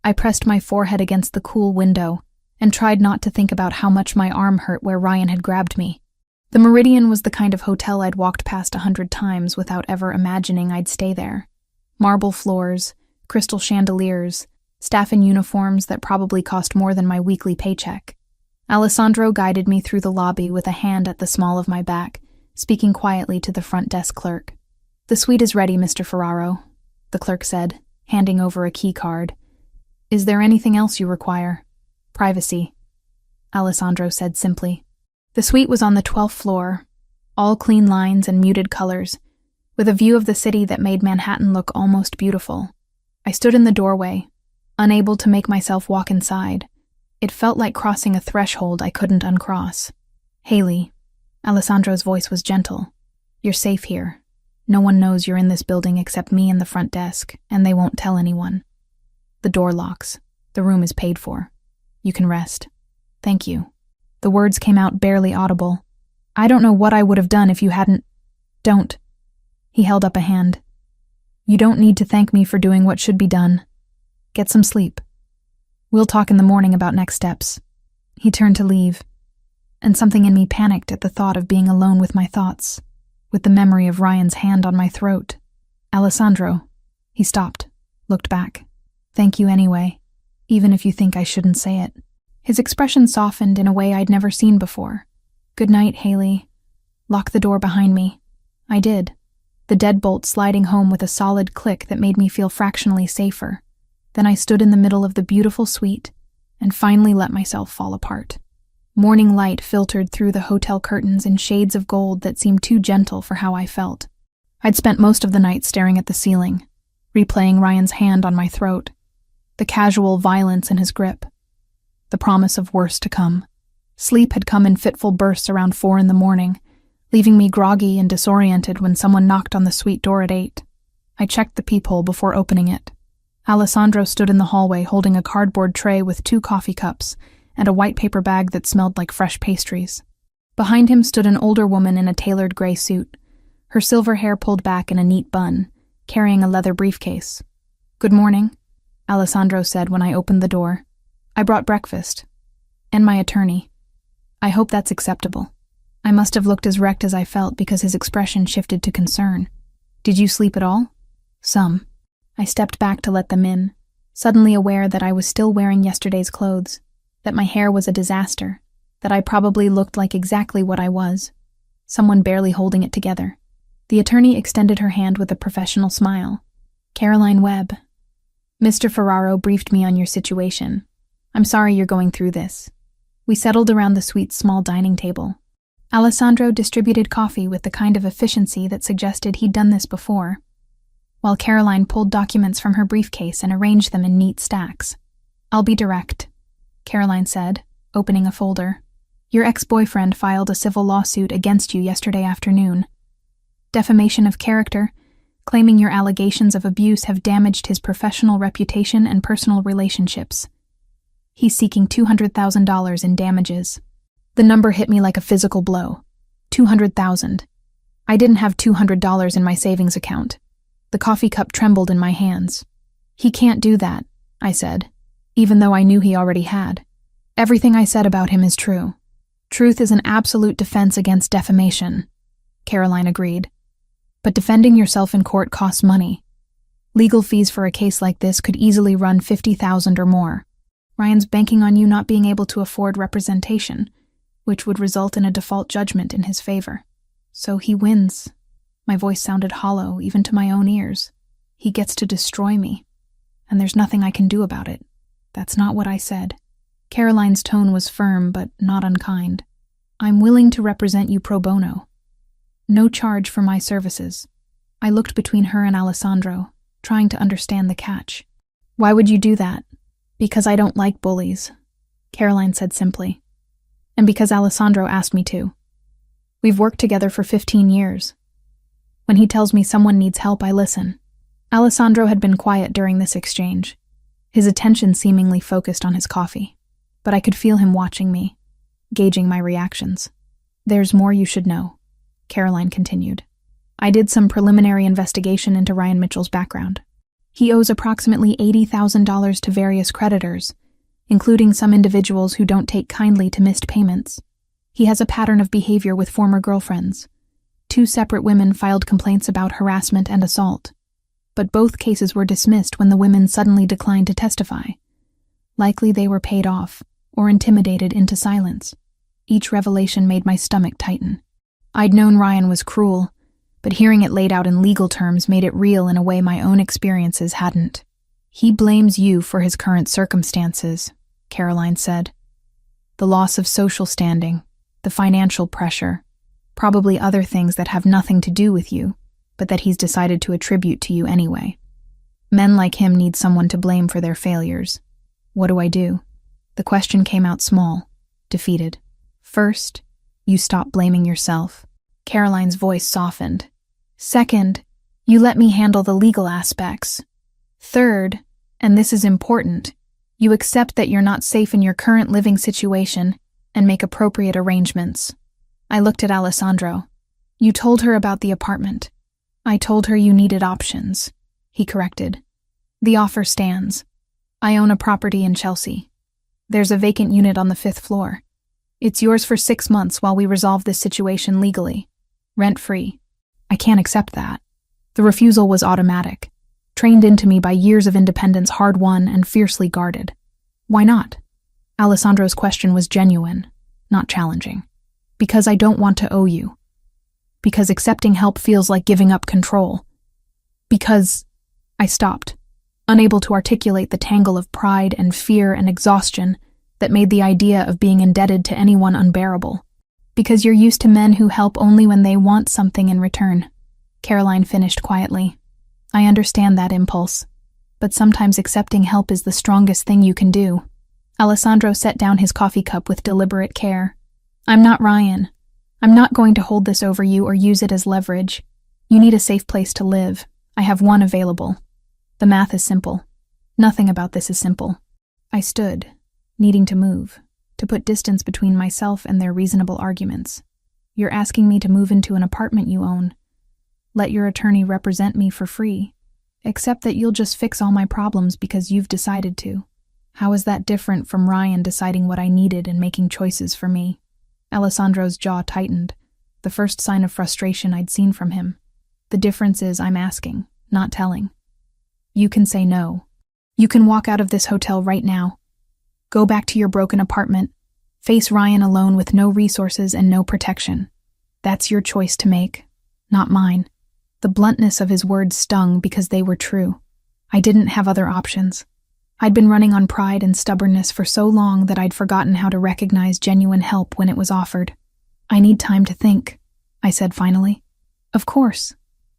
I pressed my forehead against the cool window and tried not to think about how much my arm hurt where Ryan had grabbed me. The Meridian was the kind of hotel I'd walked past 100 times without ever imagining I'd stay there. Marble floors, crystal chandeliers, staff in uniforms that probably cost more than my weekly paycheck. Alessandro guided me through the lobby with a hand at the small of my back, speaking quietly to the front desk clerk. The suite is ready, Mr. Ferraro, the clerk said, handing over a key card. Is there anything else you require? Privacy, Alessandro said simply. The suite was on the 12th floor, all clean lines and muted colors, with a view of the city that made Manhattan look almost beautiful. I stood in the doorway, unable to make myself walk inside. It felt like crossing a threshold I couldn't uncross. Haley, Alessandro's voice was gentle. You're safe here. No one knows you're in this building except me and the front desk, and they won't tell anyone. The door locks. The room is paid for. You can rest. Thank you. The words came out barely audible. I don't know what I would have done if you hadn't... Don't. He held up a hand. You don't need to thank me for doing what should be done. Get some sleep. We'll talk in the morning about next steps. He turned to leave, and something in me panicked at the thought of being alone with my thoughts, with the memory of Ryan's hand on my throat. Alessandro. He stopped, looked back. Thank you anyway, even if you think I shouldn't say it. His expression softened in a way I'd never seen before. Good night, Haley. Lock the door behind me. I did, the deadbolt sliding home with a solid click that made me feel fractionally safer. Then I stood in the middle of the beautiful suite and finally let myself fall apart. Morning light filtered through the hotel curtains in shades of gold that seemed too gentle for how I felt. I'd spent most of the night staring at the ceiling, replaying Ryan's hand on my throat, the casual violence in his grip, the promise of worse to come. Sleep had come in fitful bursts around 4 a.m, leaving me groggy and disoriented when someone knocked on the suite door at 8. I checked the peephole before opening it. Alessandro stood in the hallway holding a cardboard tray with 2 coffee cups and a white paper bag that smelled like fresh pastries. Behind him stood an older woman in a tailored gray suit, her silver hair pulled back in a neat bun, carrying a leather briefcase. "Good morning," Alessandro said when I opened the door. "I brought breakfast. And my attorney. I hope that's acceptable." I must have looked as wrecked as I felt because his expression shifted to concern. "Did you sleep at all?" "Some." I stepped back to let them in, suddenly aware that I was still wearing yesterday's clothes, that my hair was a disaster, that I probably looked like exactly what I was, someone barely holding it together. The attorney extended her hand with a professional smile. "Caroline Webb. Mr. Ferraro briefed me on your situation. I'm sorry you're going through this." We settled around the suite's small dining table. Alessandro distributed coffee with the kind of efficiency that suggested he'd done this before, while Caroline pulled documents from her briefcase and arranged them in neat stacks. "I'll be direct," Caroline said, opening a folder. "Your ex-boyfriend filed a civil lawsuit against you yesterday afternoon. Defamation of character, claiming your allegations of abuse have damaged his professional reputation and personal relationships. He's seeking $200,000 in damages." The number hit me like a physical blow. 200,000. I didn't have $200 in my savings account. The coffee cup trembled in my hands. "He can't do that," I said, even though I knew he already had. "Everything I said about him is true. Truth is an absolute defense against defamation," Caroline agreed. "But defending yourself in court costs money. Legal fees for a case like this could easily run $50,000 or more. Ryan's banking on you not being able to afford representation, which would result in a default judgment in his favor. So he wins." My voice sounded hollow, even to my own ears. "He gets to destroy me, and there's nothing I can do about it." "That's not what I said." Caroline's tone was firm, but not unkind. "I'm willing to represent you pro bono. No charge for my services." I looked between her and Alessandro, trying to understand the catch. "Why would you do that?" "Because I don't like bullies," Caroline said simply. "And because Alessandro asked me to. We've worked together for 15 years. When he tells me someone needs help, I listen." Alessandro had been quiet during this exchange, his attention seemingly focused on his coffee, but I could feel him watching me, gauging my reactions. "There's more you should know," Caroline continued. "I did some preliminary investigation into Ryan Mitchell's background. He owes approximately $80,000 to various creditors, including some individuals who don't take kindly to missed payments. He has a pattern of behavior with former girlfriends. 2 separate women filed complaints about harassment and assault, but both cases were dismissed when the women suddenly declined to testify. Likely they were paid off or intimidated into silence. Each revelation made my stomach tighten. I'd known Ryan was cruel, but hearing it laid out in legal terms made it real in a way my own experiences hadn't. "He blames you for his current circumstances," Caroline said. "The loss of social standing, the financial pressure, probably other things that have nothing to do with you, but that he's decided to attribute to you anyway. Men like him need someone to blame for their failures. What do I do?" The question came out small, defeated. "First, you stop blaming yourself." Caroline's voice softened. "Second, you let me handle the legal aspects. Third, and this is important, you accept that you're not safe in your current living situation and make appropriate arrangements." I looked at Alessandro. "You told her about the apartment." "I told her you needed options," he corrected. "The offer stands. I own a property in Chelsea. There's a vacant unit on the 5th floor. It's yours for 6 months while we resolve this situation legally. Rent-free." I can't accept that. The refusal was automatic, trained into me by years of independence hard-won and fiercely guarded. "Why not?" Alessandro's question was genuine, not challenging. "Because I don't want to owe you. Because accepting help feels like giving up control. Because..." I stopped, unable to articulate the tangle of pride and fear and exhaustion that made the idea of being indebted to anyone unbearable. "Because you're used to men who help only when they want something in return," Caroline finished quietly. I understand that impulse, but sometimes accepting help is the strongest thing you can do. Alessandro set down his coffee cup with deliberate care. I'm not Ryan. I'm not going to hold this over you or use it as leverage. You need a safe place to live. I have one available. The math is simple. Nothing about this is simple. I stood, needing to move, to put distance between myself and their reasonable arguments. You're asking me to move into an apartment you own. Let your attorney represent me for free. Except that you'll just fix all my problems because you've decided to. How is that different from Ryan deciding what I needed and making choices for me? Alessandro's jaw tightened, the first sign of frustration I'd seen from him. The difference is I'm asking, not telling. You can say no. You can walk out of this hotel right now. Go back to your broken apartment. Face Ryan alone with no resources and no protection. That's your choice to make, not mine. The bluntness of his words stung because they were true. I didn't have other options. I'd been running on pride and stubbornness for so long that I'd forgotten how to recognize genuine help when it was offered. I need time to think, I said finally. Of course.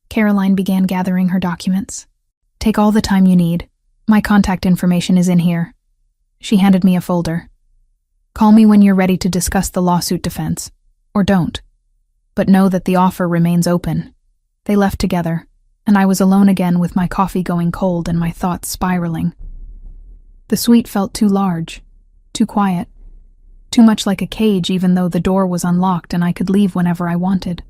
Caroline began gathering her documents. Take all the time you need. My contact information is in here. She handed me a folder. Call me when you're ready to discuss the lawsuit defense. Or don't. But know that the offer remains open. They left together, and I was alone again with my coffee going cold and my thoughts spiraling. The suite felt too large, too quiet, too much like a cage even though the door was unlocked and I could leave whenever I wanted.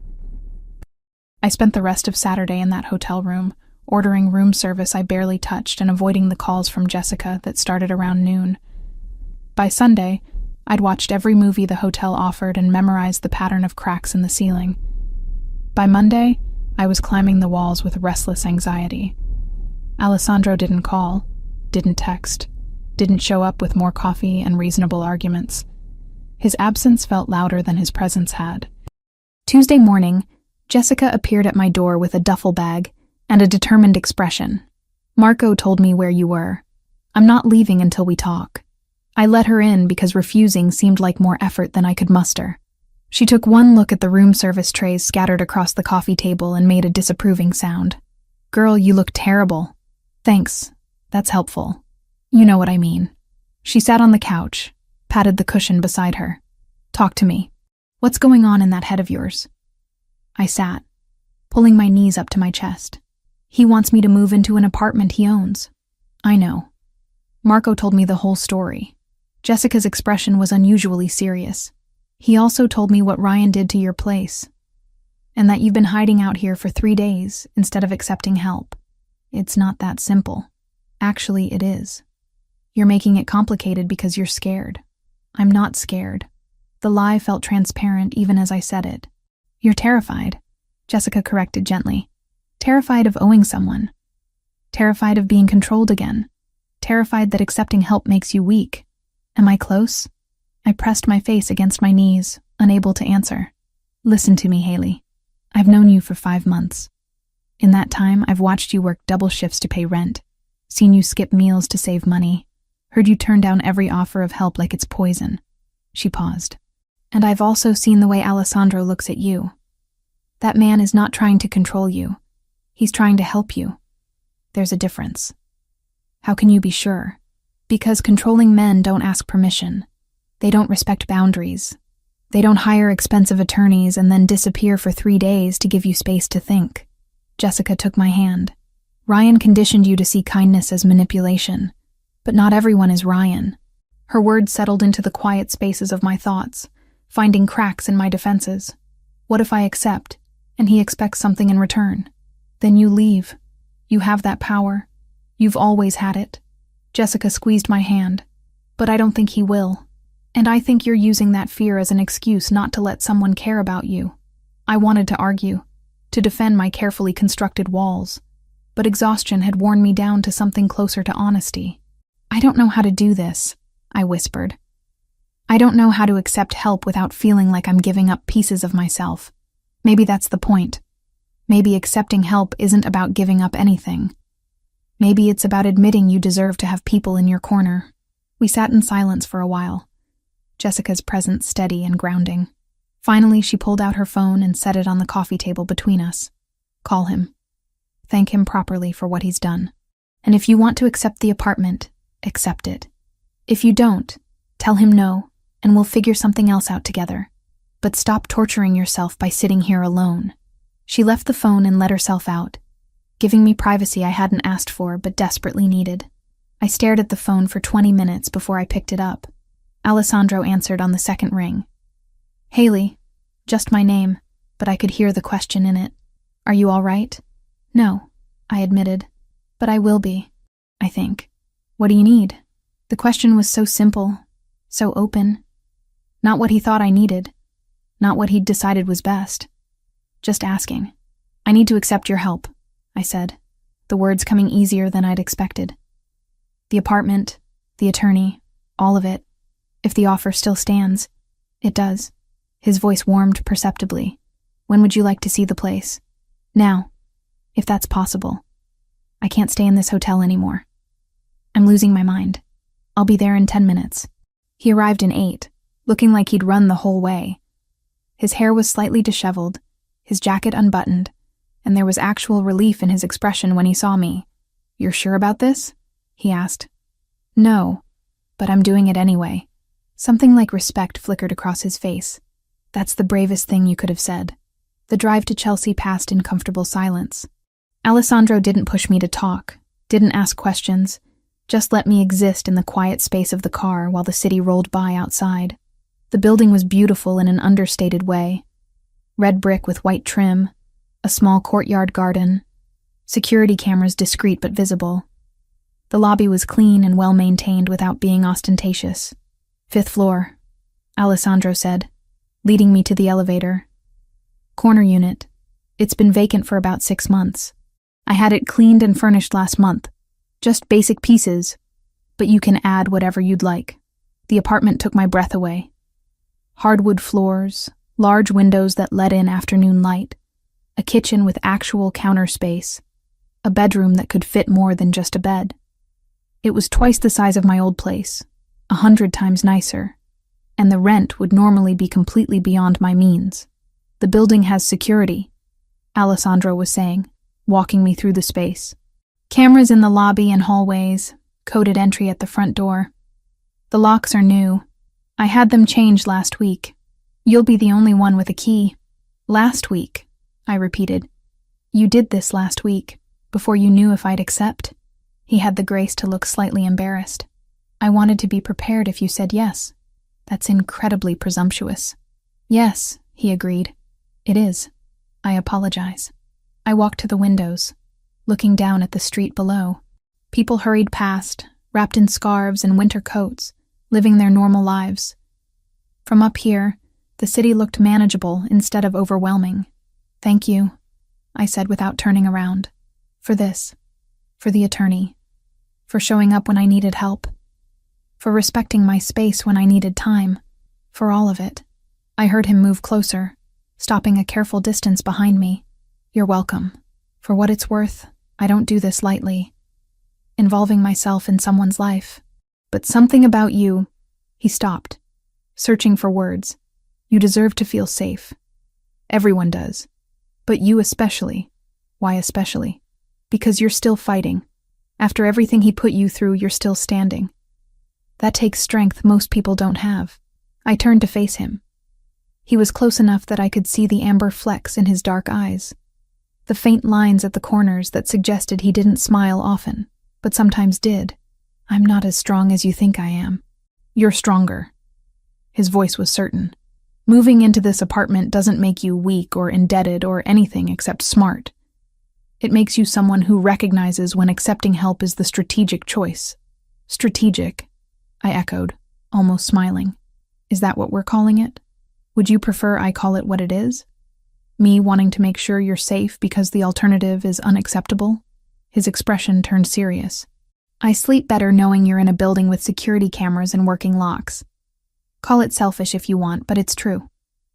I spent the rest of Saturday in that hotel room, ordering room service I barely touched and avoiding the calls from Jessica that started around noon. By Sunday, I'd watched every movie the hotel offered and memorized the pattern of cracks in the ceiling. By Monday, I was climbing the walls with restless anxiety. Alessandro didn't call, didn't text, didn't show up with more coffee and reasonable arguments. His absence felt louder than his presence had. Tuesday morning, Jessica appeared at my door with a duffel bag and a determined expression. Marco told me where you were. I'm not leaving until we talk. I let her in because refusing seemed like more effort than I could muster. She took one look at the room service trays scattered across the coffee table and made a disapproving sound. Girl, you look terrible. Thanks. That's helpful. You know what I mean. She sat on the couch, patted the cushion beside her. Talk to me. What's going on in that head of yours? I sat, pulling my knees up to my chest. He wants me to move into an apartment he owns. I know. Marco told me the whole story. Jessica's expression was unusually serious. He also told me what Ryan did to your place, and that you've been hiding out here for 3 days instead of accepting help. It's not that simple. Actually, it is. You're making it complicated because you're scared. I'm not scared. The lie felt transparent even as I said it. You're terrified, Jessica corrected gently. Terrified of owing someone. Terrified of being controlled again. Terrified that accepting help makes you weak. Am I close? I pressed my face against my knees, unable to answer. Listen to me, Haley. I've known you for 5 months. In that time, I've watched you work double shifts to pay rent, seen you skip meals to save money, heard you turn down every offer of help like it's poison. She paused. And I've also seen the way Alessandro looks at you. That man is not trying to control you. He's trying to help you. There's a difference. How can you be sure? Because controlling men don't ask permission. They don't respect boundaries. They don't hire expensive attorneys and then disappear for 3 days to give you space to think. Jessica took my hand. Ryan conditioned you to see kindness as manipulation. But not everyone is Ryan. Her words settled into the quiet spaces of my thoughts, finding cracks in my defenses. What if I accept, and he expects something in return? Then you leave. You have that power. You've always had it. Jessica squeezed my hand. But I don't think he will. And I think you're using that fear as an excuse not to let someone care about you. I wanted to argue, to defend my carefully constructed walls. But exhaustion had worn me down to something closer to honesty. I don't know how to do this, I whispered. I don't know how to accept help without feeling like I'm giving up pieces of myself. Maybe that's the point. Maybe accepting help isn't about giving up anything. Maybe it's about admitting you deserve to have people in your corner. We sat in silence for a while, Jessica's presence steady and grounding. Finally, she pulled out her phone and set it on the coffee table between us. Call him. Thank him properly for what he's done. And if you want to accept the apartment, accept it. If you don't, tell him no, and we'll figure something else out together. But stop torturing yourself by sitting here alone. She left the phone and let herself out, giving me privacy I hadn't asked for but desperately needed. I stared at the phone for 20 minutes before I picked it up. Alessandro answered on the second ring. Haley, just my name, but I could hear the question in it. Are you all right? No, I admitted. But I will be, I think. What do you need? The question was so simple, so open. Not what he thought I needed, not what he'd decided was best. Just asking. I need to accept your help, I said, the words coming easier than I'd expected. The apartment, the attorney, all of it. If the offer still stands, it does. His voice warmed perceptibly. When would you like to see the place? Now, if that's possible. I can't stay in this hotel anymore. I'm losing my mind. I'll be there in 10 minutes. He arrived in 8, looking like he'd run the whole way. His hair was slightly disheveled, his jacket unbuttoned, and there was actual relief in his expression when he saw me. You're sure about this? He asked. No, but I'm doing it anyway. Something like respect flickered across his face. That's the bravest thing you could have said. The drive to Chelsea passed in comfortable silence. Alessandro didn't push me to talk, didn't ask questions, just let me exist in the quiet space of the car while the city rolled by outside. The building was beautiful in an understated way. Red brick with white trim, a small courtyard garden, security cameras discreet but visible. The lobby was clean and well-maintained without being ostentatious. 5th floor, Alessandro said, leading me to the elevator. Corner unit. It's been vacant for about 6 months. I had it cleaned and furnished last month. Just basic pieces, but you can add whatever you'd like. The apartment took my breath away. Hardwood floors, large windows that let in afternoon light, a kitchen with actual counter space, a bedroom that could fit more than just a bed. It was twice the size of my old place, 100 times nicer, and the rent would normally be completely beyond my means. The building has security, Alessandro was saying, walking me through the space. Cameras in the lobby and hallways, coded entry at the front door. The locks are new. I had them changed last week. You'll be the only one with a key. Last week, I repeated. You did this last week, before you knew if I'd accept. He had the grace to look slightly embarrassed. I wanted to be prepared if you said yes. That's incredibly presumptuous. Yes, he agreed. It is. I apologize. I walked to the windows, looking down at the street below. People hurried past, wrapped in scarves and winter coats, living their normal lives. From up here, the city looked manageable instead of overwhelming. Thank you, I said without turning around. For this. For the attorney. For showing up when I needed help. For respecting my space when I needed time. For all of it. I heard him move closer, stopping a careful distance behind me. You're welcome. For what it's worth, I don't do this lightly. Involving myself in someone's life. But something about you. He stopped, searching for words. You deserve to feel safe. Everyone does. But you especially. Why especially? Because you're still fighting. After everything he put you through, you're still standing. That takes strength most people don't have. I turned to face him. He was close enough that I could see the amber flecks in his dark eyes. The faint lines at the corners that suggested he didn't smile often, but sometimes did. I'm not as strong as you think I am. You're stronger. His voice was certain. Moving into this apartment doesn't make you weak or indebted or anything except smart. It makes you someone who recognizes when accepting help is the strategic choice. Strategic, I echoed, almost smiling. Is that what we're calling it? Would you prefer I call it what it is? Me wanting to make sure you're safe because the alternative is unacceptable? His expression turned serious. I sleep better knowing you're in a building with security cameras and working locks. Call it selfish if you want, but it's true.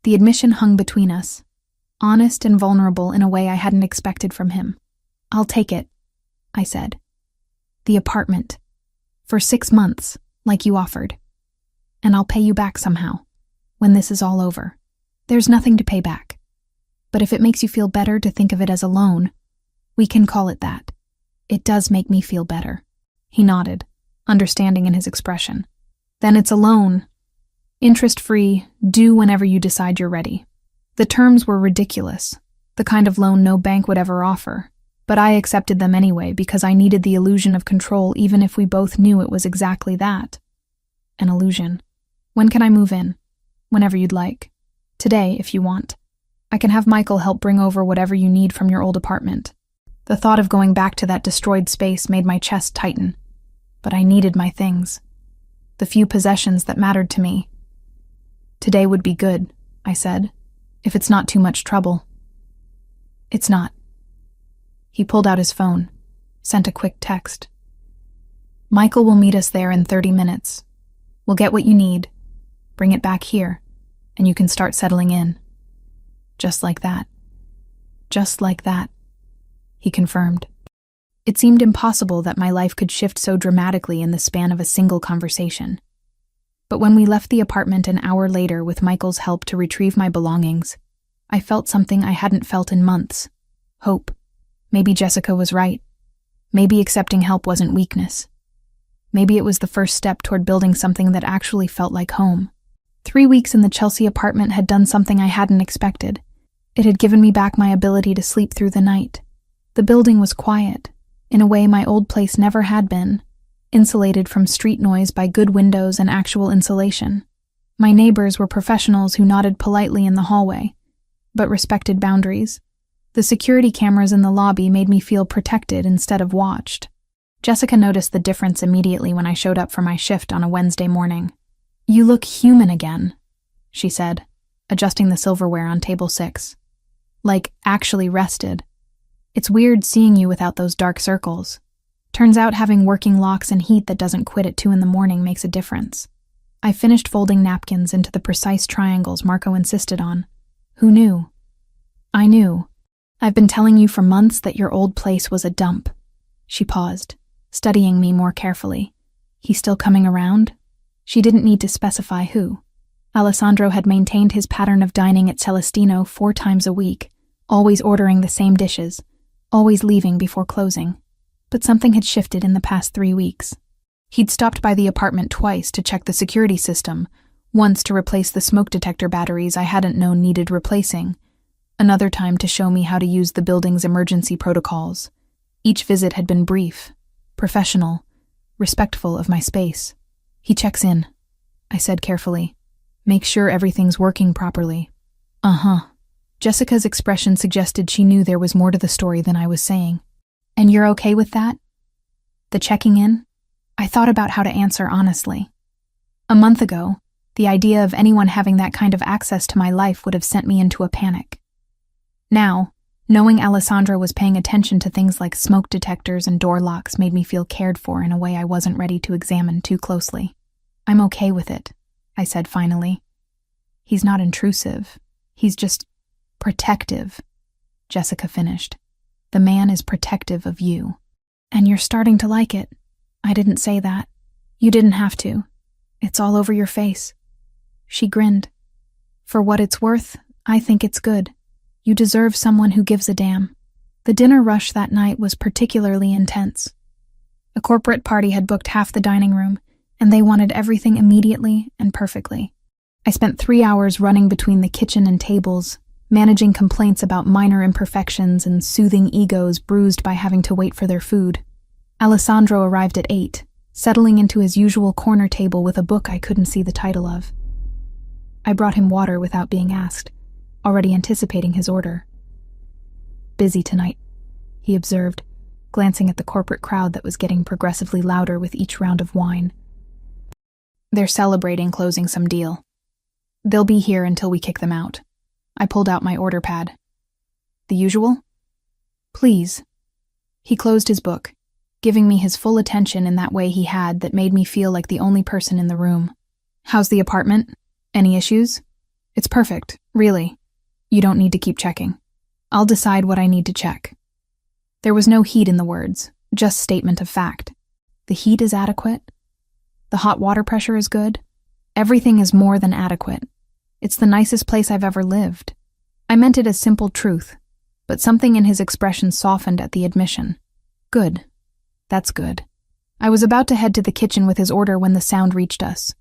The admission hung between us. Honest and vulnerable in a way I hadn't expected from him. I'll take it, I said. The apartment. For 6 months, like you offered. And I'll pay you back somehow, when this is all over. There's nothing to pay back. But if it makes you feel better to think of it as a loan, We can call it that. It does make me feel better. He nodded, understanding in his expression. Then it's a loan. Interest-free, due whenever you decide you're ready. The terms were ridiculous, the kind of loan no bank would ever offer, but I accepted them anyway because I needed the illusion of control even if we both knew it was exactly that. An illusion. When can I move in? Whenever you'd like. Today, if you want. I can have Michael help bring over whatever you need from your old apartment. The thought of going back to that destroyed space made my chest tighten. But I needed my things. The few possessions that mattered to me. Today would be good, I said, if it's not too much trouble. It's not. He pulled out his phone, sent a quick text. Michael will meet us there in 30 minutes. We'll get what you need, bring it back here, and you can start settling in. Just like that. Just like that, he confirmed. It seemed impossible that my life could shift so dramatically in the span of a single conversation. But when we left the apartment an hour later with Michael's help to retrieve my belongings, I felt something I hadn't felt in months. Hope. Maybe Jessica was right. Maybe accepting help wasn't weakness. Maybe it was the first step toward building something that actually felt like home. 3 weeks in the Chelsea apartment had done something I hadn't expected. It had given me back my ability to sleep through the night. The building was quiet, in a way my old place never had been, insulated from street noise by good windows and actual insulation. My neighbors were professionals who nodded politely in the hallway, but respected boundaries. The security cameras in the lobby made me feel protected instead of watched. Jessica noticed the difference immediately when I showed up for my shift on a Wednesday morning. You look human again, she said, adjusting the silverware on table 6. Like, actually rested. It's weird seeing you without those dark circles. Turns out having working locks and heat that doesn't quit at 2 a.m. makes a difference. I finished folding napkins into the precise triangles Marco insisted on. Who knew? I knew. I've been telling you for months that your old place was a dump. She paused, studying me more carefully. He's still coming around? She didn't need to specify who. Alessandro had maintained his pattern of dining at Celestino 4 times a week, always ordering the same dishes, always leaving before closing. But something had shifted in the past 3 weeks. He'd stopped by the apartment twice to check the security system, once to replace the smoke detector batteries I hadn't known needed replacing, another time to show me how to use the building's emergency protocols. Each visit had been brief, professional, respectful of my space. He checks in, I said carefully. Make sure everything's working properly. Uh-huh. Jessica's expression suggested she knew there was more to the story than I was saying. And you're okay with that? The checking in? I thought about how to answer honestly. A month ago, the idea of anyone having that kind of access to my life would have sent me into a panic. Now, knowing Alessandro was paying attention to things like smoke detectors and door locks made me feel cared for in a way I wasn't ready to examine too closely. I'm okay with it, I said finally. He's not intrusive. He's just protective, Jessica finished. The man is protective of you. And you're starting to like it. I didn't say that. You didn't have to. It's all over your face. She grinned. For what it's worth, I think it's good. You deserve someone who gives a damn. The dinner rush that night was particularly intense. A corporate party had booked half the dining room, and they wanted everything immediately and perfectly. I spent 3 hours running between the kitchen and tables, managing complaints about minor imperfections and soothing egos bruised by having to wait for their food. Alessandro arrived at 8, settling into his usual corner table with a book I couldn't see the title of. I brought him water without being asked, already anticipating his order. Busy tonight, he observed, glancing at the corporate crowd that was getting progressively louder with each round of wine. They're celebrating closing some deal. They'll be here until we kick them out. I pulled out my order pad. The usual? Please. He closed his book, giving me his full attention in that way he had that made me feel like the only person in the room. How's the apartment? Any issues? It's perfect, really. You don't need to keep checking. I'll decide what I need to check. There was no heat in the words, just statement of fact. The heat is adequate. The hot water pressure is good. Everything is more than adequate. It's the nicest place I've ever lived. I meant it as simple truth. but something in his expression softened at the admission. Good. That's good. I was about to head to the kitchen with his order when the sound reached us.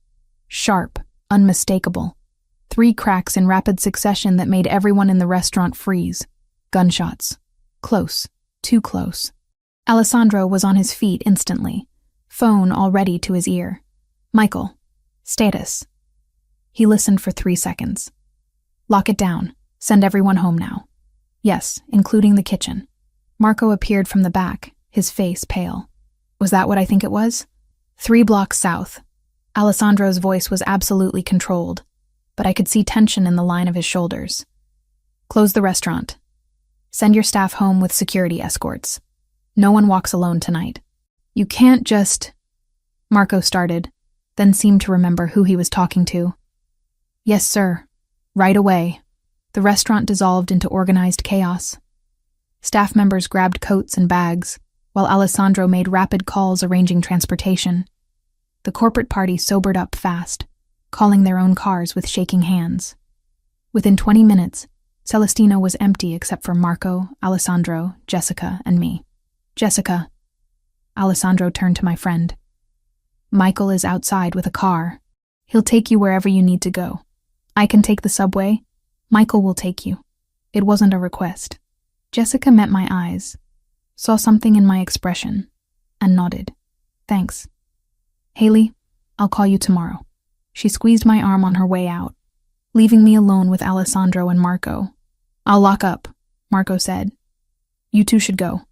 Sharp, unmistakable. 3 cracks in rapid succession that made everyone in the restaurant freeze. Gunshots. Close. Too close. Alessandro was on his feet instantly, phone already to his ear. Michael. Status. He listened for 3 seconds. Lock it down. Send everyone home now. Yes, including the kitchen. Marco appeared from the back, his face pale. Was that what I think it was? 3 blocks south. Alessandro's voice was absolutely controlled, but I could see tension in the line of his shoulders. Close the restaurant. Send your staff home with security escorts. No one walks alone tonight. You can't just... Marco started, then seemed to remember who he was talking to. Yes, sir. Right away. The restaurant dissolved into organized chaos. Staff members grabbed coats and bags, while Alessandro made rapid calls arranging transportation. The corporate party sobered up fast, calling their own cars with shaking hands. Within 20 minutes, Celestino was empty except for Marco, Alessandro, Jessica, and me. Jessica. Alessandro turned to my friend. Michael is outside with a car. He'll take you wherever you need to go. I can take the subway. Michael will take you. It wasn't a request. Jessica met my eyes, saw something in my expression, and nodded. Thanks. Haley, I'll call you tomorrow. She squeezed my arm on her way out, leaving me alone with Alessandro and Marco. I'll lock up, Marco said. You two should go.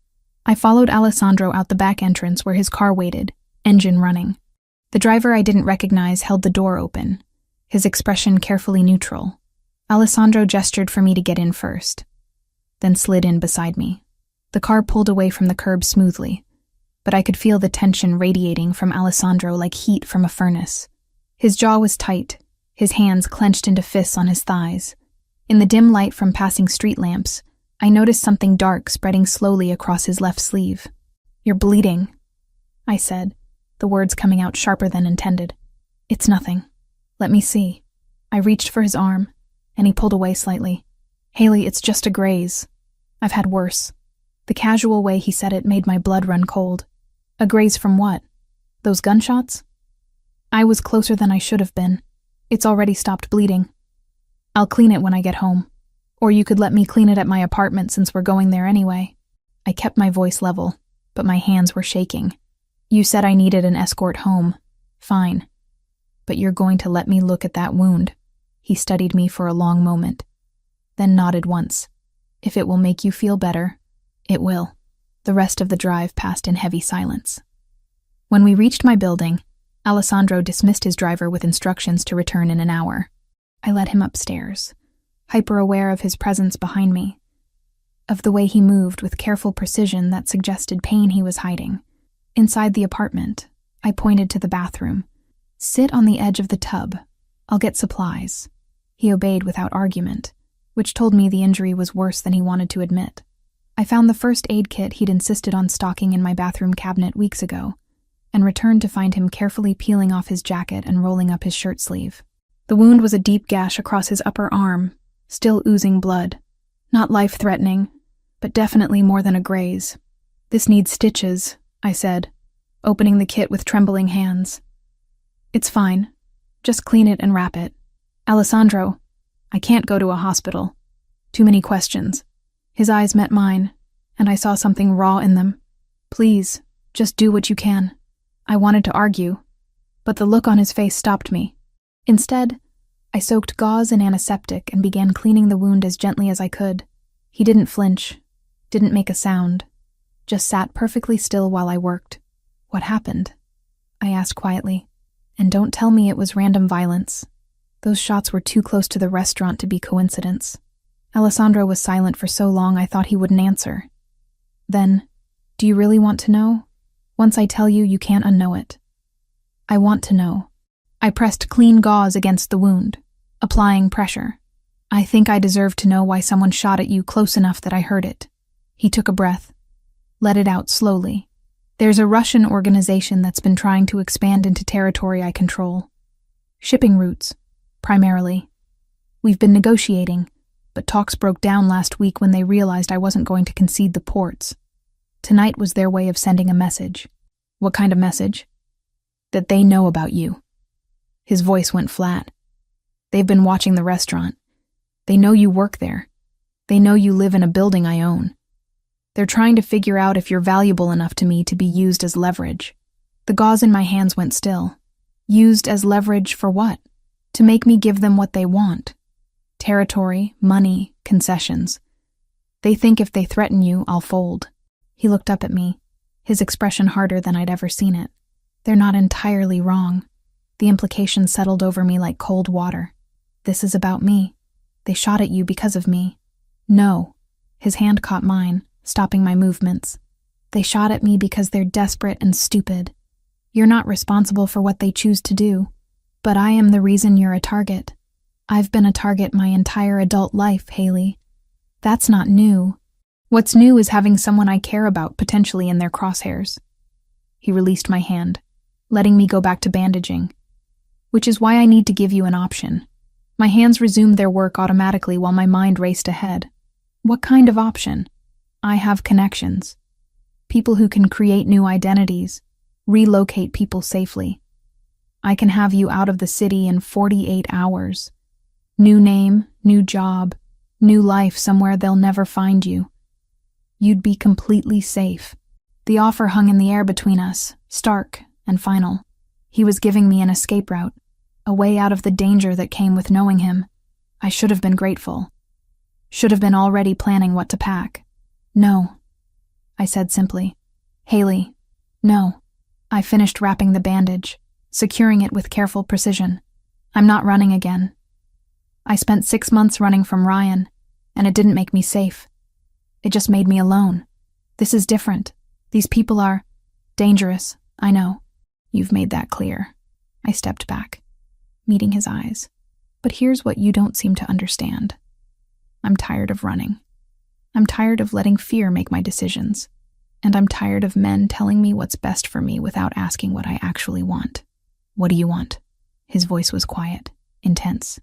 I followed Alessandro out the back entrance where his car waited, engine running. The driver I didn't recognize held the door open, his expression carefully neutral. Alessandro gestured for me to get in first, then slid in beside me. The car pulled away from the curb smoothly, but I could feel the tension radiating from Alessandro like heat from a furnace. His jaw was tight, his hands clenched into fists on his thighs. In the dim light from passing street lamps, I noticed something dark spreading slowly across his left sleeve. You're bleeding, I said, the words coming out sharper than intended. It's nothing. Let me see. I reached for his arm, and he pulled away slightly. Haley, it's just a graze. I've had worse. The casual way he said it made my blood run cold. A graze from what? Those gunshots? I was closer than I should have been. It's already stopped bleeding. I'll clean it when I get home. Or you could let me clean it at my apartment since we're going there anyway. I kept my voice level, but my hands were shaking. You said I needed an escort home. Fine. But you're going to let me look at that wound. He studied me for a long moment, then nodded once. If it will make you feel better, it will. The rest of the drive passed in heavy silence. When we reached my building, Alessandro dismissed his driver with instructions to return in an hour. I led him upstairs, hyper-aware of his presence behind me, of the way he moved with careful precision that suggested pain he was hiding. Inside the apartment, I pointed to the bathroom. Sit on the edge of the tub. I'll get supplies. He obeyed without argument, which told me the injury was worse than he wanted to admit. I found the first aid kit he'd insisted on stocking in my bathroom cabinet weeks ago, and returned to find him carefully peeling off his jacket and rolling up his shirt sleeve. The wound was a deep gash across his upper arm, still oozing blood. Not life-threatening, but definitely more than a graze. This needs stitches, I said, opening the kit with trembling hands. It's fine. Just clean it and wrap it. Alessandro, I can't go to a hospital. Too many questions. His eyes met mine, and I saw something raw in them. Please, just do what you can. I wanted to argue, but the look on his face stopped me. Instead, I soaked gauze in antiseptic and began cleaning the wound as gently as I could. He didn't flinch, didn't make a sound, just sat perfectly still while I worked. What happened? I asked quietly. And don't tell me it was random violence. Those shots were too close to the restaurant to be coincidence. Alessandro was silent for so long I thought he wouldn't answer. Then, do you really want to know? Once I tell you, you can't unknow it. I want to know. I pressed clean gauze against the wound, applying pressure. I think I deserve to know why someone shot at you close enough that I heard it. He took a breath, let it out slowly. There's a Russian organization that's been trying to expand into territory I control. Shipping routes, primarily. We've been negotiating, but talks broke down last week when they realized I wasn't going to concede the ports. Tonight was their way of sending a message. What kind of message? That they know about you. His voice went flat. They've been watching the restaurant. They know you work there. They know you live in a building I own. They're trying to figure out if you're valuable enough to me to be used as leverage. The gauze in my hands went still. Used as leverage for what? To make me give them what they want. Territory, money, concessions. They think if they threaten you, I'll fold. He looked up at me, his expression harder than I'd ever seen it. They're not entirely wrong. The implication settled over me like cold water. This is about me. They shot at you because of me. No. His hand caught mine, stopping my movements. They shot at me because they're desperate and stupid. You're not responsible for what they choose to do, but I am the reason you're a target. I've been a target my entire adult life, Haley. That's not new. What's new is having someone I care about potentially in their crosshairs. He released my hand, letting me go back to bandaging. Which is why I need to give you an option. My hands resumed their work automatically while my mind raced ahead. What kind of option? I have connections. People who can create new identities, relocate people safely. I can have you out of the city in 48 hours. New name, new job, new life somewhere they'll never find you. You'd be completely safe. The offer hung in the air between us, stark and final. He was giving me an escape route, a way out of the danger that came with knowing him. I should have been grateful. Should have been already planning what to pack. No, I said simply. Haley, no. I finished wrapping the bandage, securing it with careful precision. I'm not running again. I spent 6 months running from Ryan, and it didn't make me safe. It just made me alone. This is different. These people are dangerous, I know. You've made that clear. I stepped back, meeting his eyes. But here's what you don't seem to understand. I'm tired of running. I'm tired of letting fear make my decisions. And I'm tired of men telling me what's best for me without asking what I actually want. What do you want? His voice was quiet, intense.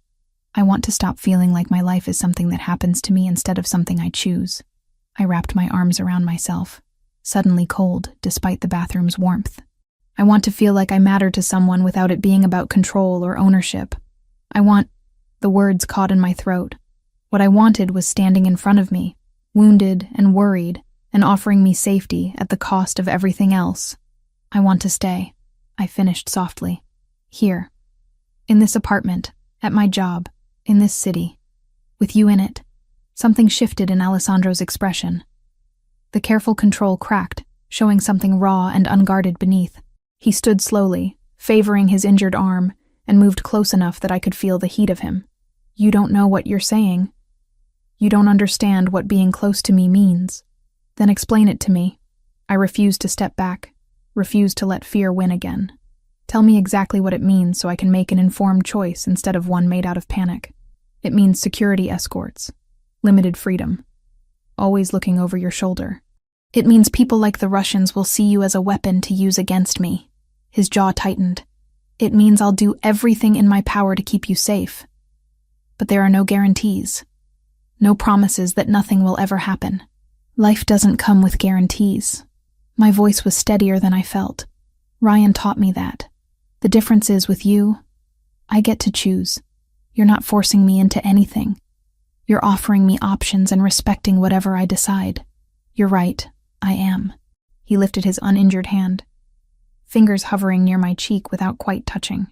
I want to stop feeling like my life is something that happens to me instead of something I choose. I wrapped my arms around myself, suddenly cold despite the bathroom's warmth. I want to feel like I matter to someone without it being about control or ownership. I want... The words caught in my throat. What I wanted was standing in front of me, wounded and worried, and offering me safety at the cost of everything else. I want to stay, I finished softly. Here. In this apartment, at my job, in this city. With you in it. Something shifted in Alessandro's expression. The careful control cracked, showing something raw and unguarded beneath. He stood slowly, favoring his injured arm, and moved close enough that I could feel the heat of him. You don't know what you're saying. You don't understand what being close to me means. Then explain it to me. I refused to step back, refused to let fear win again. Tell me exactly what it means so I can make an informed choice instead of one made out of panic. It means security escorts, limited freedom, always looking over your shoulder. It means people like the Russians will see you as a weapon to use against me. His jaw tightened. It means I'll do everything in my power to keep you safe. But there are no guarantees. No promises that nothing will ever happen. Life doesn't come with guarantees. My voice was steadier than I felt. Ryan taught me that. The difference is with you, I get to choose. You're not forcing me into anything. You're offering me options and respecting whatever I decide. You're right, I am. He lifted his uninjured hand, fingers hovering near my cheek without quite touching.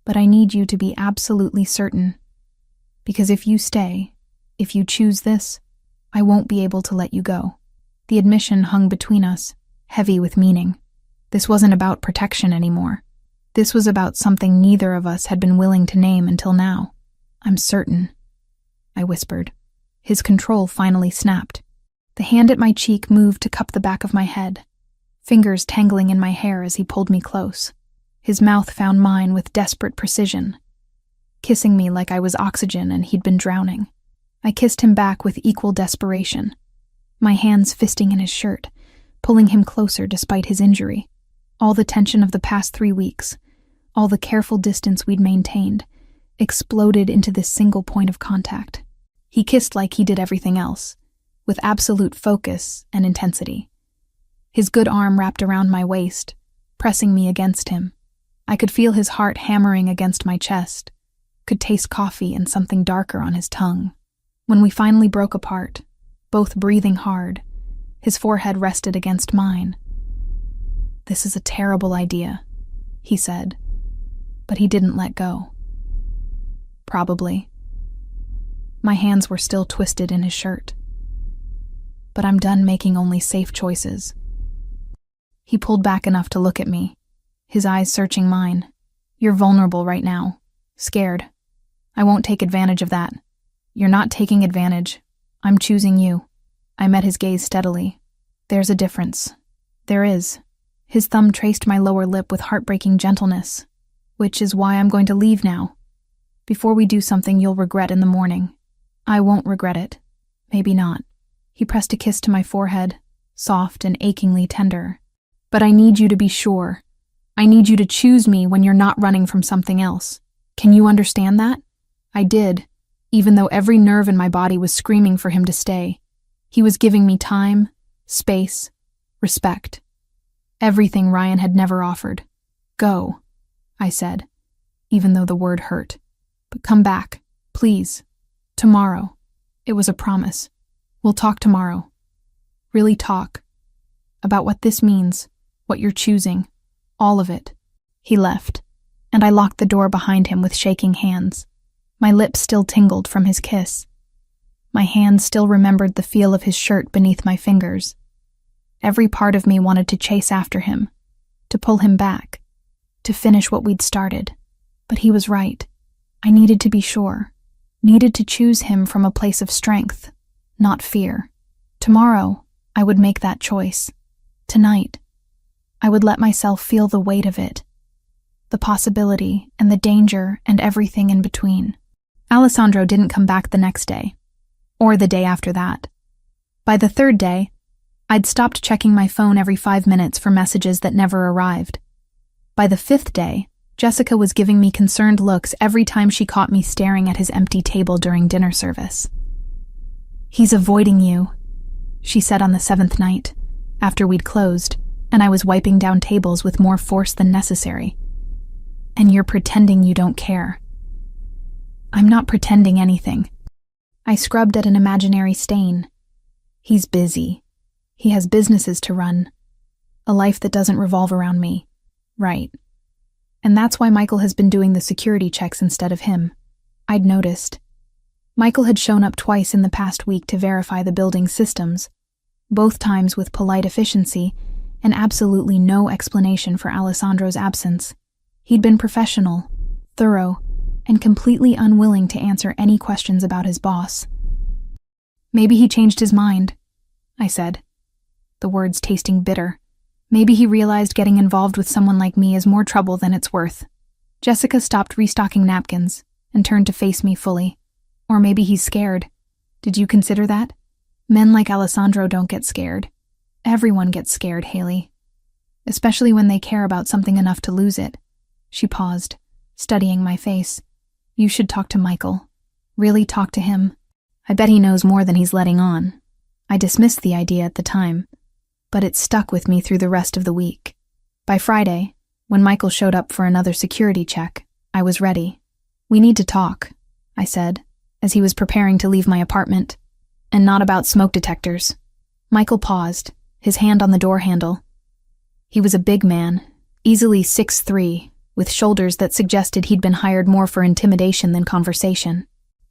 But I need you to be absolutely certain. Because if you stay, if you choose this, I won't be able to let you go. The admission hung between us, heavy with meaning. This wasn't about protection anymore. This was about something neither of us had been willing to name until now. I'm certain, I whispered. His control finally snapped. The hand at my cheek moved to cup the back of my head, fingers tangling in my hair as he pulled me close. His mouth found mine with desperate precision, kissing me like I was oxygen and he'd been drowning. I kissed him back with equal desperation, my hands fisting in his shirt, pulling him closer despite his injury. All the tension of the past 3 weeks, all the careful distance we'd maintained, exploded into this single point of contact. He kissed like he did everything else, with absolute focus and intensity. His good arm wrapped around my waist, pressing me against him. I could feel his heart hammering against my chest, could taste coffee and something darker on his tongue. When we finally broke apart, both breathing hard, his forehead rested against mine. "This is a terrible idea," he said, but he didn't let go. Probably. My hands were still twisted in his shirt. But I'm done making only safe choices. He pulled back enough to look at me, his eyes searching mine. "You're vulnerable right now. Scared. I won't take advantage of that." "You're not taking advantage. I'm choosing you." I met his gaze steadily. "There's a difference." "There is." His thumb traced my lower lip with heartbreaking gentleness. "Which is why I'm going to leave now. Before we do something you'll regret in the morning." "I won't regret it." "Maybe not." He pressed a kiss to my forehead, soft and achingly tender. "But I need you to be sure. I need you to choose me when you're not running from something else. Can you understand that?" I did, even though every nerve in my body was screaming for him to stay. He was giving me time, space, respect. Everything Ryan had never offered. "Go," I said, even though the word hurt. "But come back, please. Tomorrow." It was a promise. "We'll talk tomorrow. Really talk. About what this means, what you're choosing, all of it." He left, and I locked the door behind him with shaking hands. My lips still tingled from his kiss. My hands still remembered the feel of his shirt beneath my fingers. Every part of me wanted to chase after him, to pull him back, to finish what we'd started. But he was right. I needed to be sure, needed to choose him from a place of strength, not fear. Tomorrow, I would make that choice. Tonight, I would let myself feel the weight of it, the possibility and the danger and everything in between. Alessandro didn't come back the next day, or the day after that. By the third day, I'd stopped checking my phone every 5 minutes for messages that never arrived. By the fifth day, Jessica was giving me concerned looks every time she caught me staring at his empty table during dinner service. "He's avoiding you," she said on the 7th night, after we'd closed, and I was wiping down tables with more force than necessary. "And you're pretending you don't care." "I'm not pretending anything." I scrubbed at an imaginary stain. "He's busy. He has businesses to run. A life that doesn't revolve around me." "Right. And that's why Michael has been doing the security checks instead of him." I'd noticed. Michael had shown up twice in the past week to verify the building's systems, both times with polite efficiency and absolutely no explanation for Alessandro's absence. He'd been professional, thorough, and completely unwilling to answer any questions about his boss. "Maybe he changed his mind," I said, the words tasting bitter. "Maybe he realized getting involved with someone like me is more trouble than it's worth." Jessica stopped restocking napkins and turned to face me fully. "Or maybe he's scared. Did you consider that? Men like Alessandro don't get scared. Everyone gets scared, Haley. Especially when they care about something enough to lose it." She paused, studying my face. "You should talk to Michael. Really talk to him. I bet he knows more than he's letting on." I dismissed the idea at the time, but it stuck with me through the rest of the week. By Friday, when Michael showed up for another security check, I was ready. "We need to talk," I said, as he was preparing to leave my apartment. "And not about smoke detectors." Michael paused, his hand on the door handle. He was a big man, easily 6'3", with shoulders that suggested he'd been hired more for intimidation than conversation.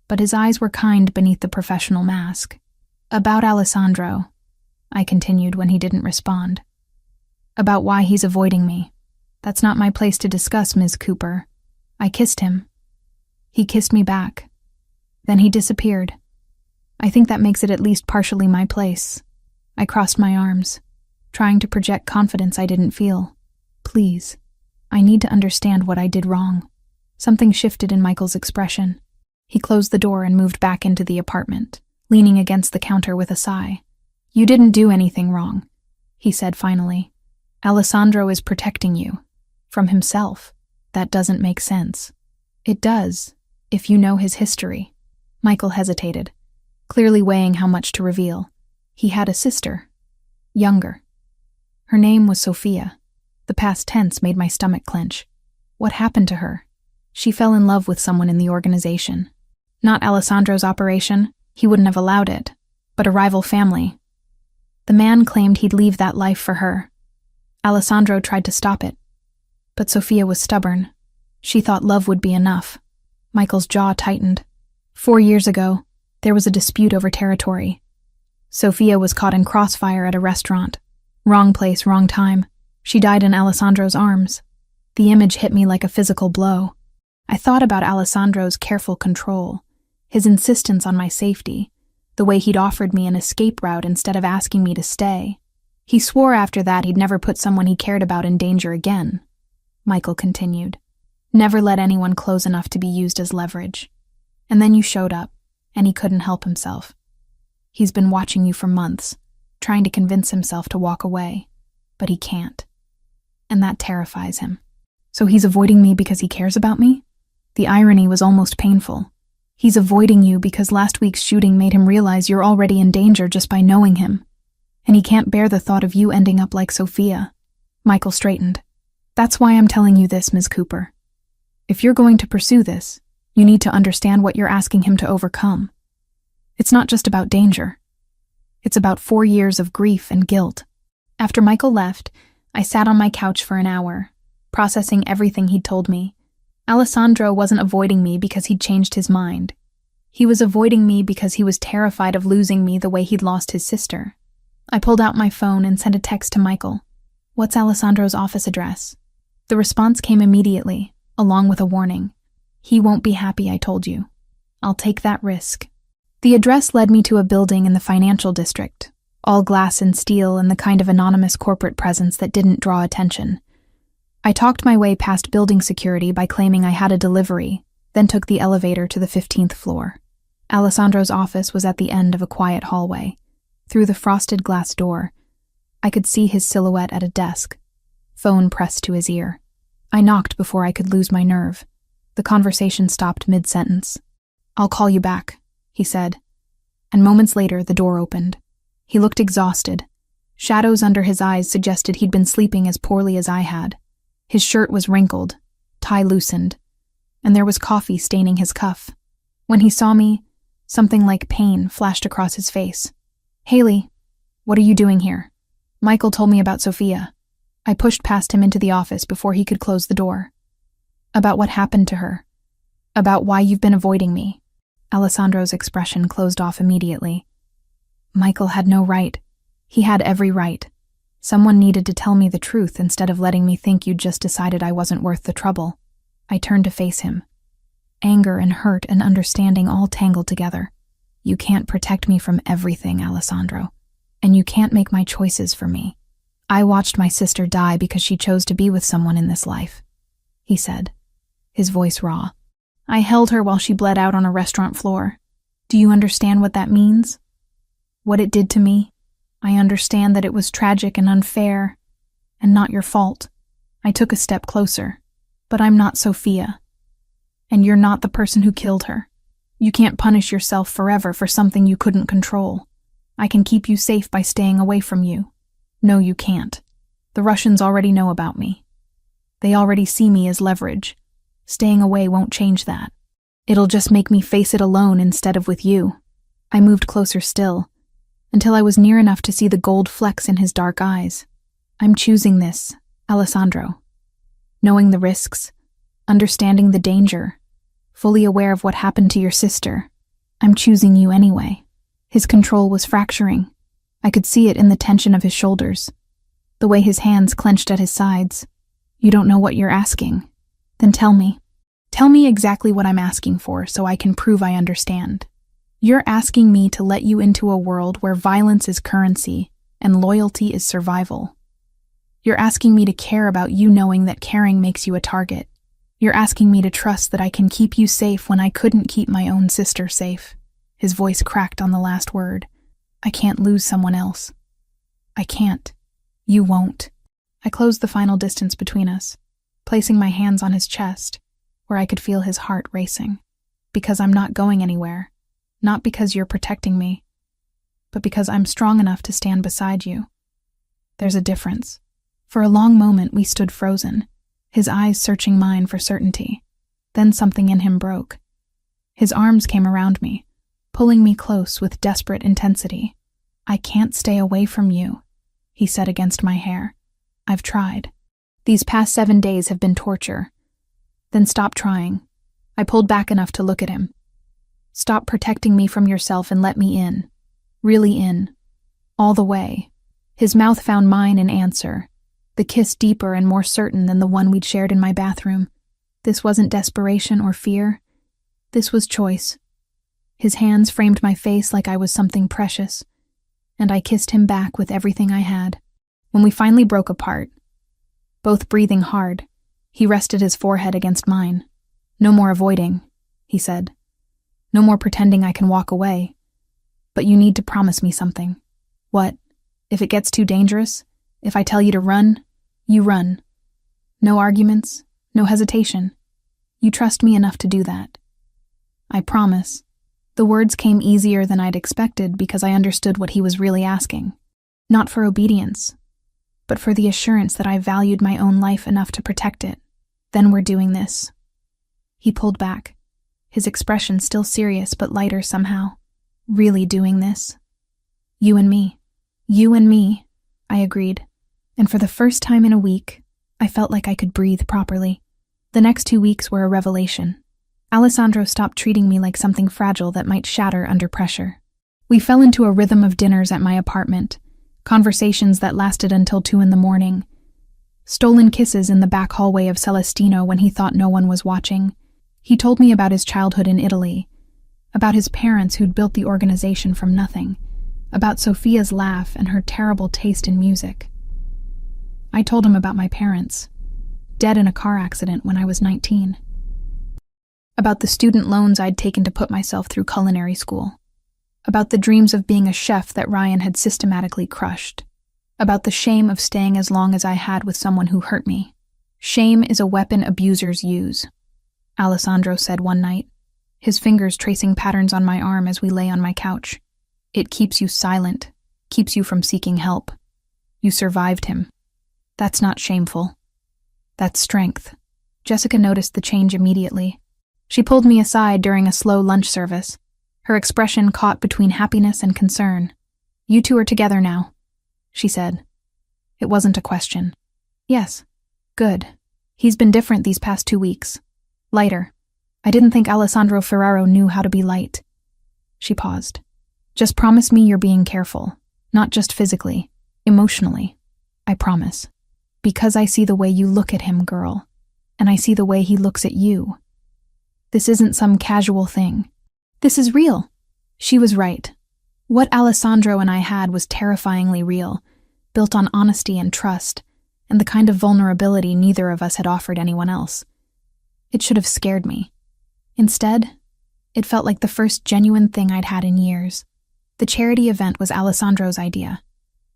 But his eyes were kind beneath the professional mask. "About Alessandro," I continued when he didn't respond. "About why he's avoiding me. That's not my place to discuss, Ms. Cooper." I kissed him. He kissed me back. Then he disappeared. I think that makes it at least partially my place. I crossed my arms, trying to project confidence I didn't feel. "Please, I need to understand what I did wrong." Something shifted in Michael's expression. He closed the door and moved back into the apartment, leaning against the counter with a sigh. "You didn't do anything wrong," he said finally. "Alessandro is protecting you. From himself. That doesn't make sense." "It does, if you know his history." Michael hesitated. clearly weighing how much to reveal. He had a sister. Younger. Her name was Sophia. The past tense made my stomach clench. What happened to her? She fell in love with someone in the organization. Not Alessandro's operation, he wouldn't have allowed it, but a rival family. The man claimed he'd leave that life for her. Alessandro tried to stop it, but Sophia was stubborn. She thought love would be enough. Michael's jaw tightened. 4 years ago, there was a dispute over territory. Sophia was caught in crossfire at a restaurant. Wrong place, wrong time. She died in Alessandro's arms. The image hit me like a physical blow. I thought about Alessandro's careful control, his insistence on my safety, the way he'd offered me an escape route instead of asking me to stay. He swore after that he'd never put someone he cared about in danger again. Michael continued. Never let anyone close enough to be used as leverage. And then you showed up, and he couldn't help himself. He's been watching you for months, trying to convince himself to walk away, but he can't. And that terrifies him. So he's avoiding me because he cares about me? The irony was almost painful. He's avoiding you because last week's shooting made him realize you're already in danger just by knowing him. And he can't bear the thought of you ending up like Sophia. Michael straightened. That's why I'm telling you this, Ms. Cooper. If you're going to pursue this, you need to understand what you're asking him to overcome. It's not just about danger. It's about 4 years of grief and guilt. After Michael left, I sat on my couch for an hour, processing everything he'd told me. Alessandro wasn't avoiding me because he'd changed his mind. He was avoiding me because he was terrified of losing me the way he'd lost his sister. I pulled out my phone and sent a text to Michael. What's Alessandro's office address? The response came immediately, along with a warning. He won't be happy, I told you. I'll take that risk. The address led me to a building in the financial district, all glass and steel and the kind of anonymous corporate presence that didn't draw attention. I talked my way past building security by claiming I had a delivery, then took the elevator to the 15th floor. Alessandro's office was at the end of a quiet hallway. Through the frosted glass door, I could see his silhouette at a desk, phone pressed to his ear. I knocked before I could lose my nerve. The conversation stopped mid-sentence. I'll call you back, he said. And moments later, the door opened. He looked exhausted. Shadows under his eyes suggested he'd been sleeping as poorly as I had. His shirt was wrinkled, tie loosened, and there was coffee staining his cuff. When he saw me, something like pain flashed across his face. Haley, what are you doing here? Michael told me about Sophia. I pushed past him into the office before he could close the door. About what happened to her. About why you've been avoiding me. Alessandro's expression closed off immediately. Michael had no right. He had every right. Someone needed to tell me the truth instead of letting me think you'd just decided I wasn't worth the trouble. I turned to face him. Anger and hurt and understanding all tangled together. You can't protect me from everything, Alessandro. And you can't make my choices for me. I watched my sister die because she chose to be with someone in this life, he said, his voice raw. I held her while she bled out on a restaurant floor. Do you understand what that means? What it did to me? I understand that it was tragic and unfair, and not your fault. I took a step closer, but I'm not Sophia. And you're not the person who killed her. You can't punish yourself forever for something you couldn't control. I can keep you safe by staying away from you. No, you can't. The Russians already know about me. They already see me as leverage. Staying away won't change that. It'll just make me face it alone instead of with you. I moved closer still, until I was near enough to see the gold flecks in his dark eyes. I'm choosing this, Alessandro. Knowing the risks, understanding the danger, fully aware of what happened to your sister. I'm choosing you anyway. His control was fracturing. I could see it in the tension of his shoulders, the way his hands clenched at his sides. You don't know what you're asking. Then tell me. Tell me exactly what I'm asking for so I can prove I understand. You're asking me to let you into a world where violence is currency and loyalty is survival. You're asking me to care about you knowing that caring makes you a target. You're asking me to trust that I can keep you safe when I couldn't keep my own sister safe. His voice cracked on the last word. I can't lose someone else. I can't. You won't. I closed the final distance between us, placing my hands on his chest, where I could feel his heart racing. Because I'm not going anywhere. Not because you're protecting me, but because I'm strong enough to stand beside you. There's a difference. For a long moment we stood frozen, his eyes searching mine for certainty. Then something in him broke. His arms came around me, pulling me close with desperate intensity. "I can't stay away from you," he said against my hair. "I've tried. These past 7 days have been torture." "Then stop trying." I pulled back enough to look at him. "Stop protecting me from yourself and let me in. Really in. All the way." His mouth found mine in answer, the kiss deeper and more certain than the one we'd shared in my bathroom. This wasn't desperation or fear. This was choice. His hands framed my face like I was something precious, and I kissed him back with everything I had. When we finally broke apart, both breathing hard, he rested his forehead against mine. "No more avoiding," he said. "No more pretending I can walk away. But you need to promise me something." "What?" "If it gets too dangerous, if I tell you to run, you run. No arguments, no hesitation. You trust me enough to do that." "I promise." The words came easier than I'd expected because I understood what he was really asking. Not for obedience, but for the assurance that I valued my own life enough to protect it. "Then we're doing this." He pulled back, his expression still serious but lighter somehow. "Really doing this. You and me." "You and me," I agreed, and for the first time in a week, I felt like I could breathe properly. The next 2 weeks were a revelation. Alessandro stopped treating me like something fragile that might shatter under pressure. We fell into a rhythm of dinners at my apartment, conversations that lasted until 2 a.m, stolen kisses in the back hallway of Celestino when he thought no one was watching. He told me about his childhood in Italy, about his parents who'd built the organization from nothing, about Sophia's laugh and her terrible taste in music. I told him about my parents, dead in a car accident when I was 19. About the student loans I'd taken to put myself through culinary school. About the dreams of being a chef that Ryan had systematically crushed. About the shame of staying as long as I had with someone who hurt me. "Shame is a weapon abusers use," Alessandro said one night, his fingers tracing patterns on my arm as we lay on my couch. "It keeps you silent, keeps you from seeking help. You survived him. That's not shameful. That's strength." Jessica noticed the change immediately. She pulled me aside during a slow lunch service, her expression caught between happiness and concern. "You two are together now," she said. It wasn't a question. "Yes. Good. He's been different these past 2 weeks. Lighter. I didn't think Alessandro Ferraro knew how to be light." She paused. "Just promise me you're being careful, not just physically, emotionally. I promise. Because I see the way you look at him, girl, and I see the way he looks at you. This isn't some casual thing. This is real." She was right. What Alessandro and I had was terrifyingly real, built on honesty and trust, and the kind of vulnerability neither of us had offered anyone else. It should have scared me. Instead, it felt like the first genuine thing I'd had in years. The charity event was Alessandro's idea.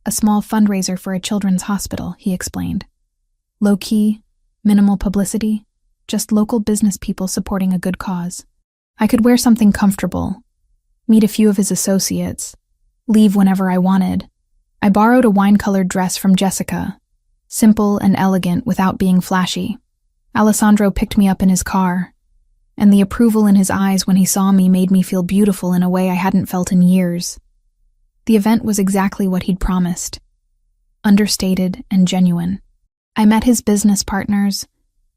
A small fundraiser for a children's hospital, he explained. Low-key, minimal publicity, just local business people supporting a good cause. I could wear something comfortable, meet a few of his associates, leave whenever I wanted. I borrowed a wine-colored dress from Jessica, simple and elegant without being flashy. Alessandro picked me up in his car, and the approval in his eyes when he saw me made me feel beautiful in a way I hadn't felt in years. The event was exactly what he'd promised, understated and genuine. I met his business partners,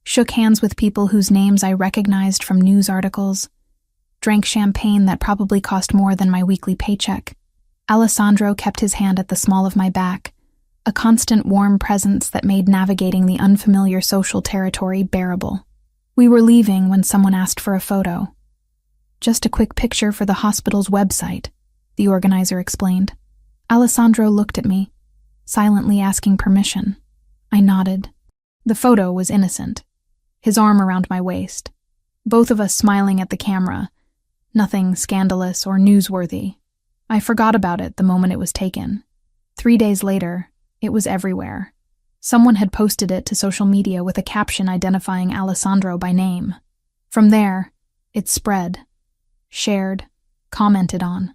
shook hands with people whose names I recognized from news articles, drank champagne that probably cost more than my weekly paycheck. Alessandro kept his hand at the small of my back, a constant warm presence that made navigating the unfamiliar social territory bearable. We were leaving when someone asked for a photo. "Just a quick picture for the hospital's website," the organizer explained. Alessandro looked at me, silently asking permission. I nodded. The photo was innocent, his arm around my waist, both of us smiling at the camera, nothing scandalous or newsworthy. I forgot about it the moment it was taken. 3 days later, it was everywhere. Someone had posted it to social media with a caption identifying Alessandro by name. From there, it spread, shared, commented on,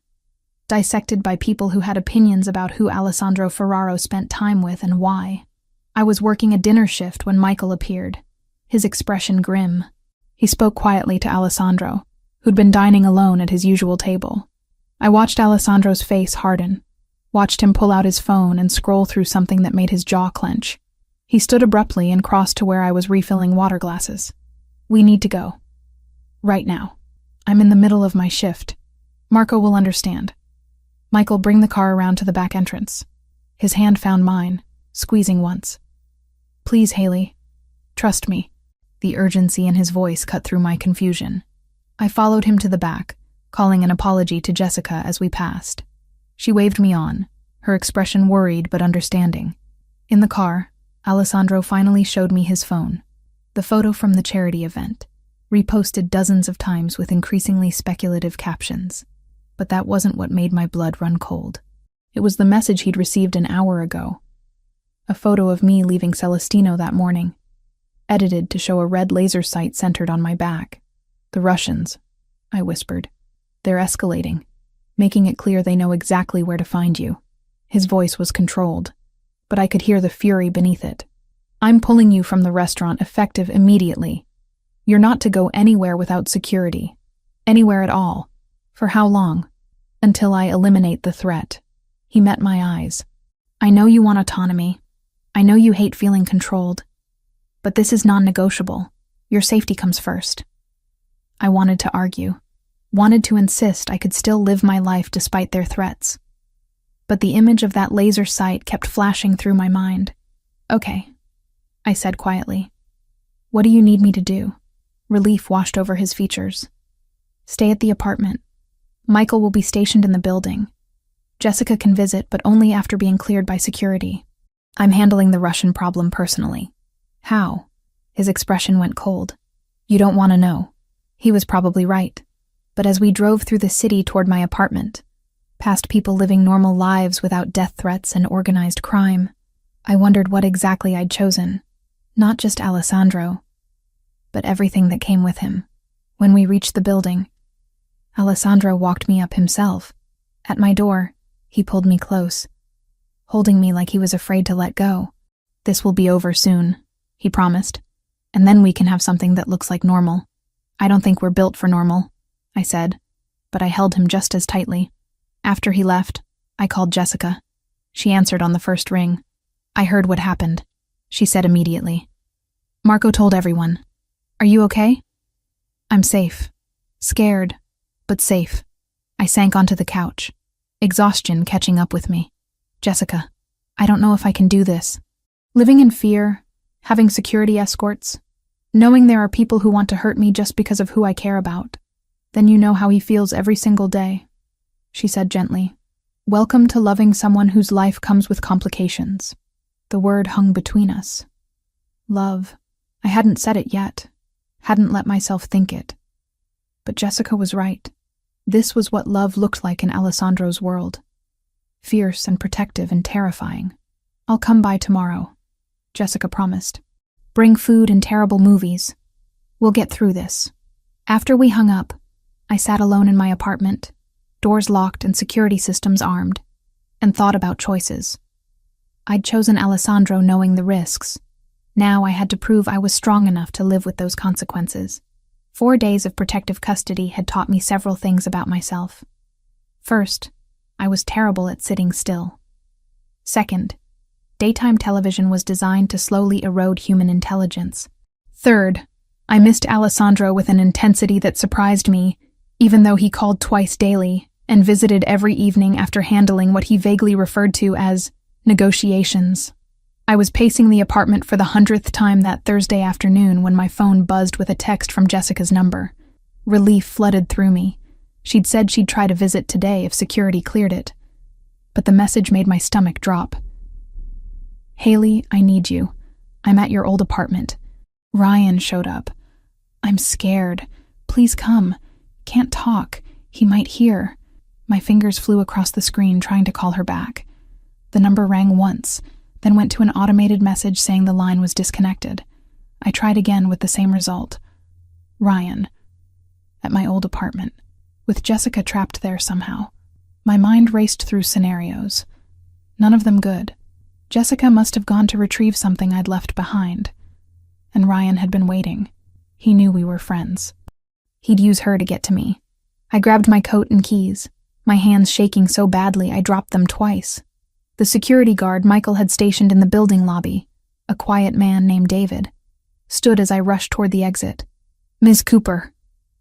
dissected by people who had opinions about who Alessandro Ferraro spent time with and why. I was working a dinner shift when Michael appeared, his expression grim. He spoke quietly to Alessandro, who'd been dining alone at his usual table. I watched Alessandro's face harden, watched him pull out his phone and scroll through something that made his jaw clench. He stood abruptly and crossed to where I was refilling water glasses. "We need to go. Right now. I'm in the middle of my shift. Marco will understand." "Michael, bring the car around to the back entrance." His hand found mine, squeezing once. "Please, Haley. Trust me." The urgency in his voice cut through my confusion. I followed him to the back, calling an apology to Jessica as we passed. She waved me on, her expression worried but understanding. In the car, Alessandro finally showed me his phone. The photo from the charity event, reposted dozens of times with increasingly speculative captions. But that wasn't what made my blood run cold. It was the message he'd received an hour ago. A photo of me leaving Celestino that morning, edited to show a red laser sight centered on my back. "The Russians," I whispered. "They're escalating, making it clear they know exactly where to find you." His voice was controlled, but I could hear the fury beneath it. "I'm pulling you from the restaurant effective immediately. You're not to go anywhere without security. Anywhere at all. For how long? Until I eliminate the threat." He met my eyes. "I know you want autonomy. I know you hate feeling controlled. But this is non-negotiable. Your safety comes first." I wanted to argue, wanted to insist I could still live my life despite their threats. But the image of that laser sight kept flashing through my mind. "Okay," I said quietly. "What do you need me to do?" Relief washed over his features. "Stay at the apartment. Michael will be stationed in the building. Jessica can visit, but only after being cleared by security. I'm handling the Russian problem personally." "How?" His expression went cold. "You don't want to know." He was probably right. But as we drove through the city toward my apartment, past people living normal lives without death threats and organized crime, I wondered what exactly I'd chosen. Not just Alessandro, but everything that came with him. When we reached the building, Alessandro walked me up himself. At my door, he pulled me close, holding me like he was afraid to let go. "This will be over soon," he promised, "and then we can have something that looks like normal." "I don't think we're built for normal," I said, but I held him just as tightly. After he left, I called Jessica. She answered on the first ring. "I heard what happened," she said immediately. "Marco told everyone. Are you okay?" "I'm safe. Scared, but safe." I sank onto the couch, exhaustion catching up with me. "Jessica, I don't know if I can do this. Living in fear, having security escorts, knowing there are people who want to hurt me just because of who I care about. Then you know how he feels every single day," she said gently. "Welcome to loving someone whose life comes with complications." The word hung between us. Love. I hadn't said it yet, hadn't let myself think it. But Jessica was right. This was what love looked like in Alessandro's world. Fierce and protective and terrifying. "I'll come by tomorrow," Jessica promised. "Bring food and terrible movies. We'll get through this." After we hung up, I sat alone in my apartment, doors locked and security systems armed, and thought about choices. I'd chosen Alessandro knowing the risks. Now I had to prove I was strong enough to live with those consequences. 4 days of protective custody had taught me several things about myself. First, I was terrible at sitting still. Second, daytime television was designed to slowly erode human intelligence. Third, I missed Alessandro with an intensity that surprised me, even though he called twice daily and visited every evening after handling what he vaguely referred to as negotiations. I was pacing the apartment for the 100th time that Thursday afternoon when my phone buzzed with a text from Jessica's number. Relief flooded through me. She'd said she'd try to visit today if security cleared it. But the message made my stomach drop. "Haley, I need you. I'm at your old apartment. Ryan showed up. I'm scared. Please come. Can't talk. He might hear." My fingers flew across the screen trying to call her back. The number rang once, then went to an automated message saying the line was disconnected. I tried again with the same result. Ryan. At my old apartment. with Jessica trapped there somehow. My mind raced through scenarios. None of them good. Jessica must have gone to retrieve something I'd left behind. And Ryan had been waiting. He knew we were friends. He'd use her to get to me. I grabbed my coat and keys, my hands shaking so badly I dropped them twice. The security guard Michael had stationed in the building lobby, a quiet man named David, stood as I rushed toward the exit. "Ms. Cooper,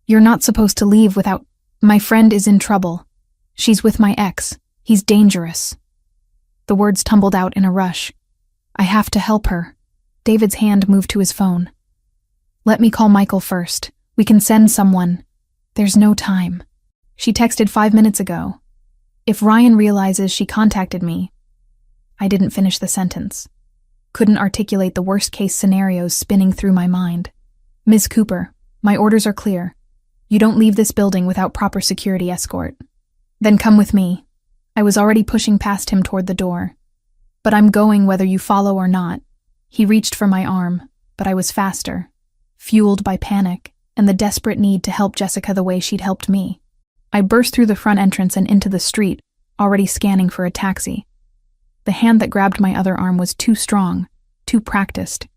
you're not supposed to leave without— My friend is in trouble. She's with my ex. He's dangerous." The words tumbled out in a rush. "I have to help her." David's hand moved to his phone. "Let me call Michael first. We can send someone." "There's no time. She texted 5 minutes ago. If Ryan realizes she contacted me—" I didn't finish the sentence. Couldn't articulate the worst-case scenarios spinning through my mind. "Ms. Cooper, my orders are clear. You don't leave this building without proper security escort." "Then come with me." I was already pushing past him toward the door. "But I'm going whether you follow or not." He reached for my arm, but I was faster, fueled by panic and the desperate need to help Jessica the way she'd helped me. I burst through the front entrance and into the street, already scanning for a taxi. The hand that grabbed my other arm was too strong, too practiced.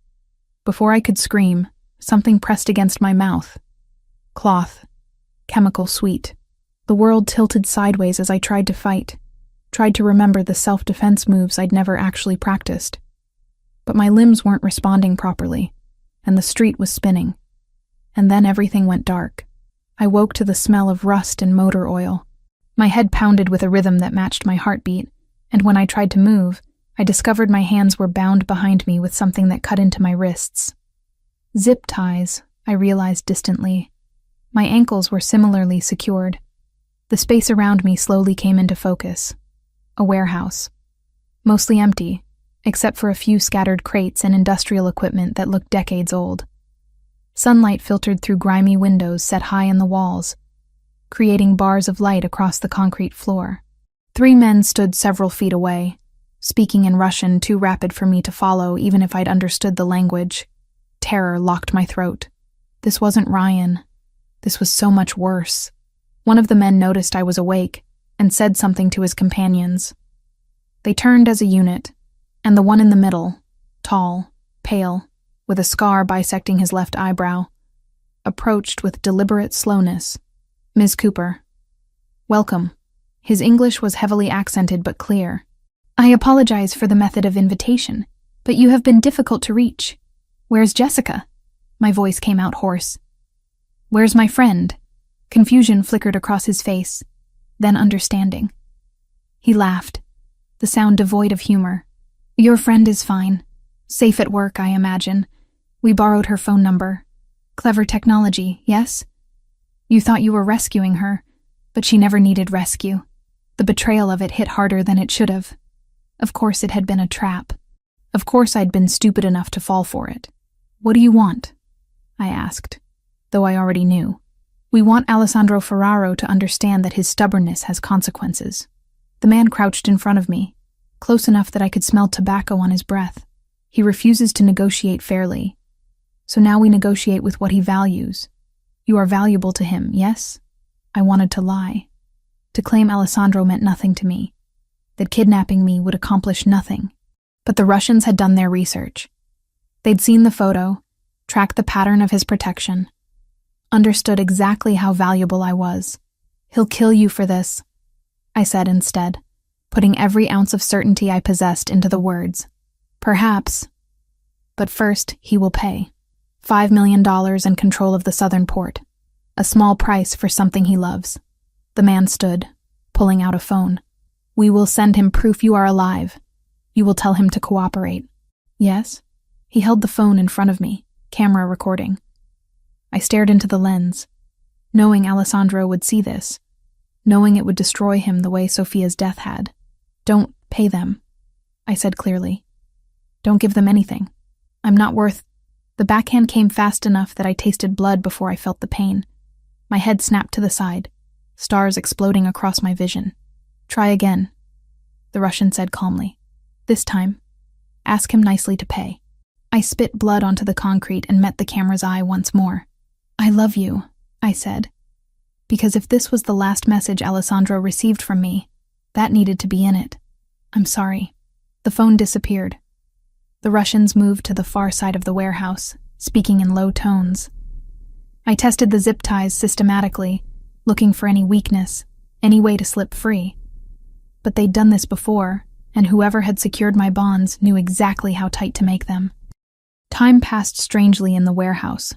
Before I could scream, something pressed against my mouth. Cloth. Chemical sweet. The world tilted sideways as I tried to fight, tried to remember the self-defense moves I'd never actually practiced. But my limbs weren't responding properly, and the street was spinning. And then everything went dark. I woke to the smell of rust and motor oil. My head pounded with a rhythm that matched my heartbeat, and when I tried to move, I discovered my hands were bound behind me with something that cut into my wrists. Zip ties, I realized distantly. My ankles were similarly secured. The space around me slowly came into focus. A warehouse. Mostly empty, except for a few scattered crates and industrial equipment that looked decades old. Sunlight filtered through grimy windows set high in the walls, creating bars of light across the concrete floor. 3 men stood several feet away, speaking in Russian too rapid for me to follow even if I'd understood the language. Terror locked my throat. This wasn't Ryan. This was so much worse. One of the men noticed I was awake and said something to his companions. They turned as a unit, and the one in the middle, tall, pale, with a scar bisecting his left eyebrow, approached with deliberate slowness. "Ms. Cooper." "Welcome." His English was heavily accented but clear. "I apologize for the method of invitation, but you have been difficult to reach. Where's Jessica?" My voice came out hoarse. "Where's my friend?" Confusion flickered across his face, then understanding. He laughed, the sound devoid of humor. "Your friend is fine. Safe at work, I imagine. We borrowed her phone number. Clever technology, yes? You thought you were rescuing her, but she never needed rescue. The betrayal of it hit harder than it should have. Of course it had been a trap. Of course I'd been stupid enough to fall for it. What do you want?" I asked, though I already knew. "We want Alessandro Ferraro to understand that his stubbornness has consequences." The man crouched in front of me, close enough that I could smell tobacco on his breath. He refuses to negotiate fairly. So now we negotiate with what he values. You are valuable to him, yes? I wanted to lie. To claim Alessandro meant nothing to me. That kidnapping me would accomplish nothing. But the Russians had done their research. They'd seen the photo, tracked the pattern of his protection, understood exactly how valuable I was. "He'll kill you for this," I said instead, putting every ounce of certainty I possessed into the words. "Perhaps. But first, he will pay. $5 million and control of the southern port. A small price for something he loves." The man stood, pulling out a phone. "We will send him proof you are alive. You will tell him to cooperate." "Yes?" He held the phone in front of me, camera recording. I stared into the lens, knowing Alessandro would see this, knowing it would destroy him the way Sophia's death had. "Don't pay them," I said clearly. "Don't give them anything. I'm not worth—" The backhand came fast enough that I tasted blood before I felt the pain. My head snapped to the side, stars exploding across my vision. "Try again," the Russian said calmly. "This time, ask him nicely to pay." I spit blood onto the concrete and met the camera's eye once more. "I love you," I said. Because if this was the last message Alessandro received from me, that needed to be in it. I'm sorry. The phone disappeared. The Russians moved to the far side of the warehouse, speaking in low tones. I tested the zip ties systematically, looking for any weakness, any way to slip free. But they'd done this before, and whoever had secured my bonds knew exactly how tight to make them. Time passed strangely in the warehouse.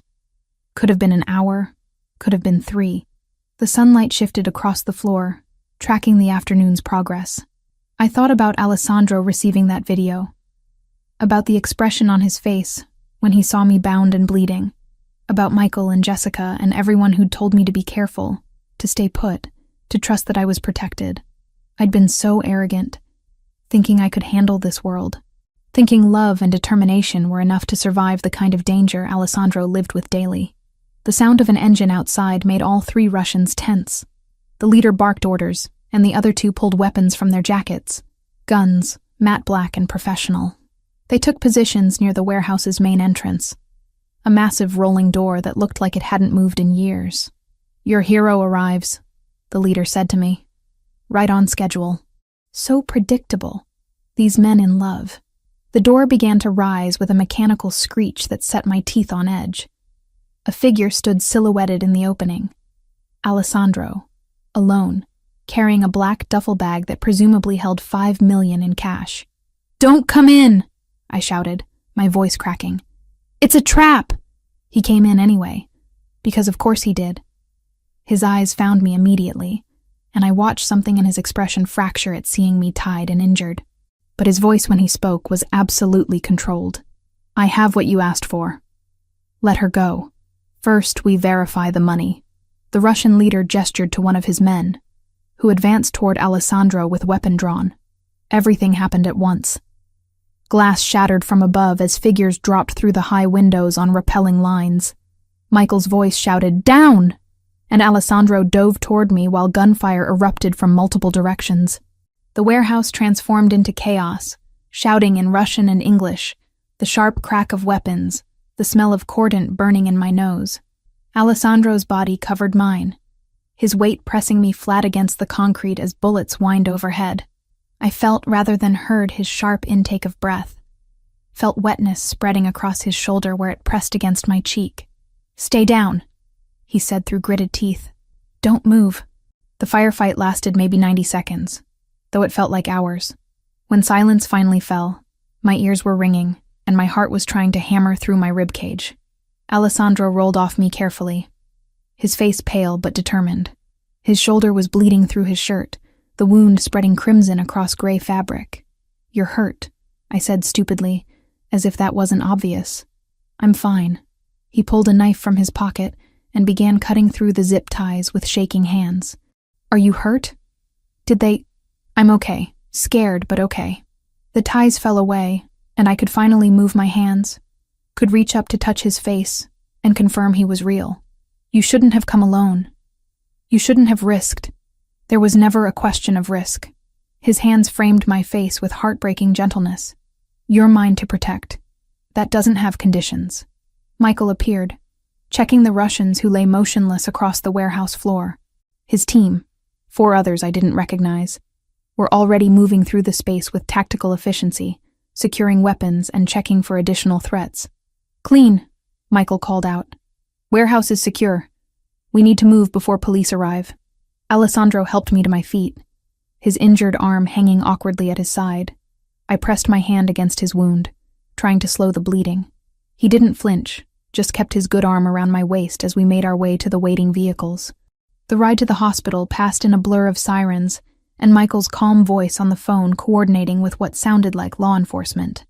Could have been an hour, could have been 3. The sunlight shifted across the floor, tracking the afternoon's progress. I thought about Alessandro receiving that video, about the expression on his face when he saw me bound and bleeding, about Michael and Jessica and everyone who'd told me to be careful, to stay put, to trust that I was protected. I'd been so arrogant, thinking I could handle this world, thinking love and determination were enough to survive the kind of danger Alessandro lived with daily. The sound of an engine outside made all 3 Russians tense. The leader barked orders, and the other 2 pulled weapons from their jackets. Guns, matte black and professional. They took positions near the warehouse's main entrance, a massive rolling door that looked like it hadn't moved in years. "Your hero arrives," the leader said to me. Right on schedule. So predictable. These men in love. The door began to rise with a mechanical screech that set my teeth on edge. A figure stood silhouetted in the opening. Alessandro, alone, carrying a black duffel bag that presumably held $5 million in cash. "Don't come in!" I shouted, my voice cracking. "It's a trap!" He came in anyway, because of course he did. His eyes found me immediately, and I watched something in his expression fracture at seeing me tied and injured. But his voice when he spoke was absolutely controlled. "I have what you asked for. Let her go. First, we verify the money." The Russian leader gestured to one of his men, who advanced toward Alessandro with weapon drawn. Everything happened at once. Glass shattered from above as figures dropped through the high windows on rappelling lines. Michael's voice shouted, "Down!" and Alessandro dove toward me while gunfire erupted from multiple directions. The warehouse transformed into chaos, shouting in Russian and English, the sharp crack of weapons, the smell of cordant burning in my nose. Alessandro's body covered mine, his weight pressing me flat against the concrete as bullets whined overhead. I felt rather than heard his sharp intake of breath, felt wetness spreading across his shoulder where it pressed against my cheek. "Stay down," he said through gritted teeth. "Don't move." The firefight lasted maybe 90 seconds, though it felt like hours. When silence finally fell, my ears were ringing, and my heart was trying to hammer through my ribcage. Alessandro rolled off me carefully, his face pale but determined. His shoulder was bleeding through his shirt, the wound spreading crimson across gray fabric. "You're hurt," I said stupidly, as if that wasn't obvious. "I'm fine." He pulled a knife from his pocket and began cutting through the zip ties with shaking hands. "Are you hurt? Did they—" "I'm okay. Scared, but okay." The ties fell away, and I could finally move my hands, could reach up to touch his face and confirm he was real. "You shouldn't have come alone. You shouldn't have risked." There was never a question of risk. His hands framed my face with heartbreaking gentleness. "You're mine to protect. That doesn't have conditions." Michael appeared, checking the Russians who lay motionless across the warehouse floor. His team, 4 others I didn't recognize, were already moving through the space with tactical efficiency, securing weapons and checking for additional threats. "Clean," Michael called out. "Warehouse is secure. We need to move before police arrive." Alessandro helped me to my feet, his injured arm hanging awkwardly at his side. I pressed my hand against his wound, trying to slow the bleeding. He didn't flinch, just kept his good arm around my waist as we made our way to the waiting vehicles. The ride to the hospital passed in a blur of sirens, and Michael's calm voice on the phone coordinating with what sounded like law enforcement.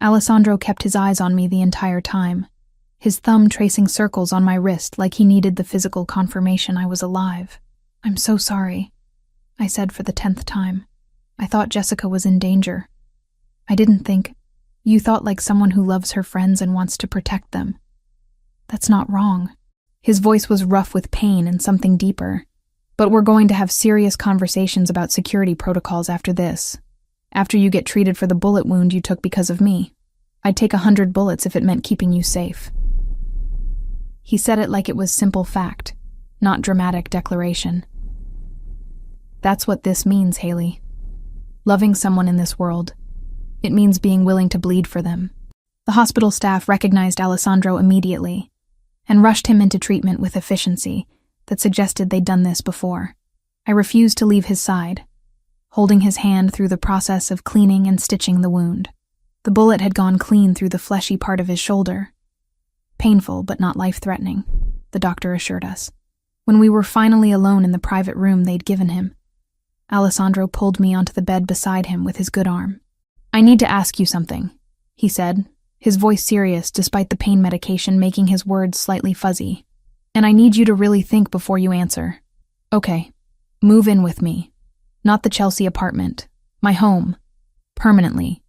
Alessandro kept his eyes on me the entire time, his thumb tracing circles on my wrist like he needed the physical confirmation I was alive. "I'm so sorry," I said for the 10th time. "I thought Jessica was in danger. I didn't think—" "You thought like someone who loves her friends and wants to protect them. That's not wrong." His voice was rough with pain and something deeper. "But we're going to have serious conversations about security protocols after this. After you get treated for the bullet wound you took because of me. I'd take 100 bullets if it meant keeping you safe." He said it like it was simple fact, not dramatic declaration. That's what this means, Haley. Loving someone in this world. It means being willing to bleed for them. The hospital staff recognized Alessandro immediately and rushed him into treatment with efficiency that suggested they'd done this before. I refused to leave his side, holding his hand through the process of cleaning and stitching the wound. The bullet had gone clean through the fleshy part of his shoulder. Painful, but not life-threatening, the doctor assured us. When we were finally alone in the private room they'd given him, Alessandro pulled me onto the bed beside him with his good arm. "I need to ask you something," he said, his voice serious despite the pain medication making his words slightly fuzzy. "And I need you to really think before you answer. Okay, move in with me. Not the Chelsea apartment. My home. Permanently.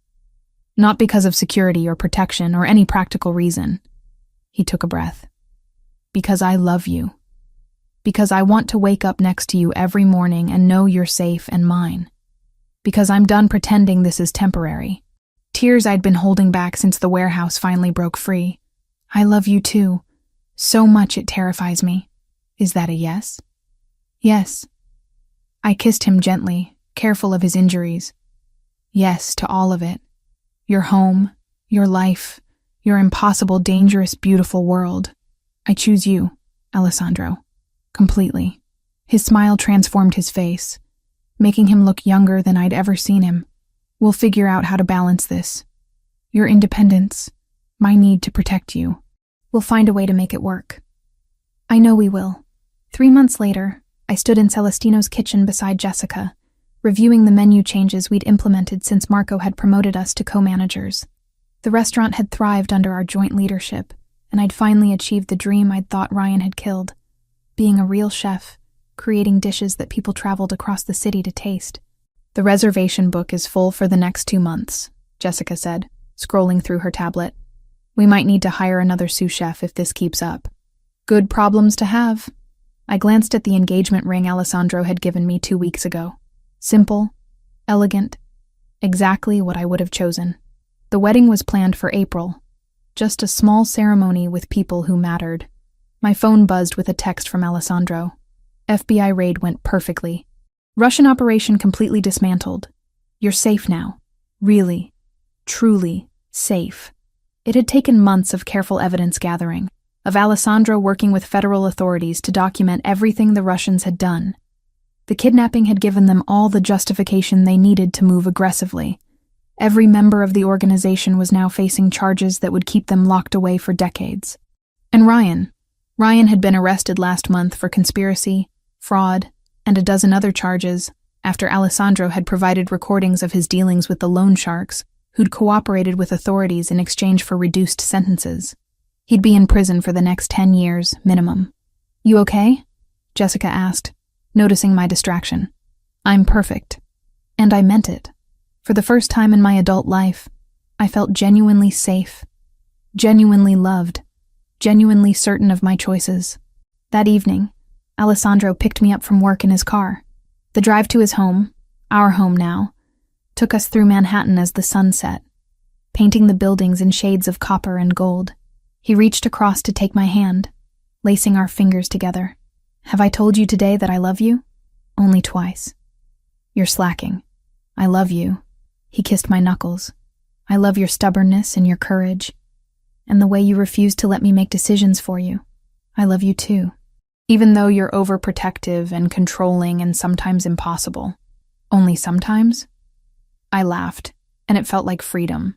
Not because of security or protection or any practical reason." He took a breath. "Because I love you. Because I want to wake up next to you every morning and know you're safe and mine. Because I'm done pretending this is temporary." Tears I'd been holding back since the warehouse finally broke free. "I love you too. So much it terrifies me." "Is that a yes?" "Yes." I kissed him gently, careful of his injuries. "Yes to all of it. Your home, your life, your impossible, dangerous, beautiful world. I choose you, Alessandro. Completely." His smile transformed his face, making him look younger than I'd ever seen him. "We'll figure out how to balance this. Your independence, my need to protect you. We'll find a way to make it work." "I know we will." 3 months later, I stood in Celestino's kitchen beside Jessica, reviewing the menu changes we'd implemented since Marco had promoted us to co-managers. The restaurant had thrived under our joint leadership, and I'd finally achieved the dream I'd thought Ryan had killed, being a real chef, creating dishes that people traveled across the city to taste. "The reservation book is full for the next 2 months, Jessica said, scrolling through her tablet. "We might need to hire another sous chef if this keeps up." "Good problems to have." I glanced at the engagement ring Alessandro had given me 2 weeks ago. Simple, elegant, exactly what I would have chosen. The wedding was planned for April, just a small ceremony with people who mattered. My phone buzzed with a text from Alessandro. "FBI raid went perfectly. Russian operation completely dismantled. You're safe now. Really, truly safe." It had taken months of careful evidence gathering, of Alessandro working with federal authorities to document everything the Russians had done. The kidnapping had given them all the justification they needed to move aggressively. Every member of the organization was now facing charges that would keep them locked away for decades. And Ryan had been arrested last month for conspiracy, fraud, and a dozen other charges after Alessandro had provided recordings of his dealings with the loan sharks who'd cooperated with authorities in exchange for reduced sentences. He'd be in prison for the next 10 years, minimum. "You okay?" Jessica asked, noticing my distraction. "I'm perfect." And I meant it. For the first time in my adult life, I felt genuinely safe, genuinely loved, genuinely certain of my choices. That evening, Alessandro picked me up from work in his car. The drive to his home, our home now, took us through Manhattan as the sun set, painting the buildings in shades of copper and gold. He reached across to take my hand, lacing our fingers together. "Have I told you today that I love you?" "Only twice." "You're slacking." "I love you." He kissed my knuckles. "I love your stubbornness and your courage, and the way you refuse to let me make decisions for you. I love you too. Even though you're overprotective and controlling and sometimes impossible." "Only sometimes?" I laughed, and it felt like freedom.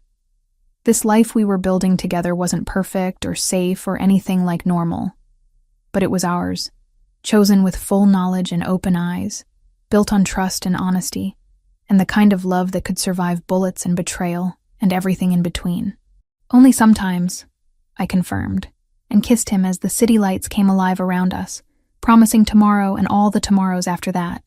This life we were building together wasn't perfect or safe or anything like normal, but it was ours, chosen with full knowledge and open eyes, built on trust and honesty, and the kind of love that could survive bullets and betrayal and everything in between. "Only sometimes," I confirmed, and kissed him as the city lights came alive around us, promising tomorrow and all the tomorrows after that.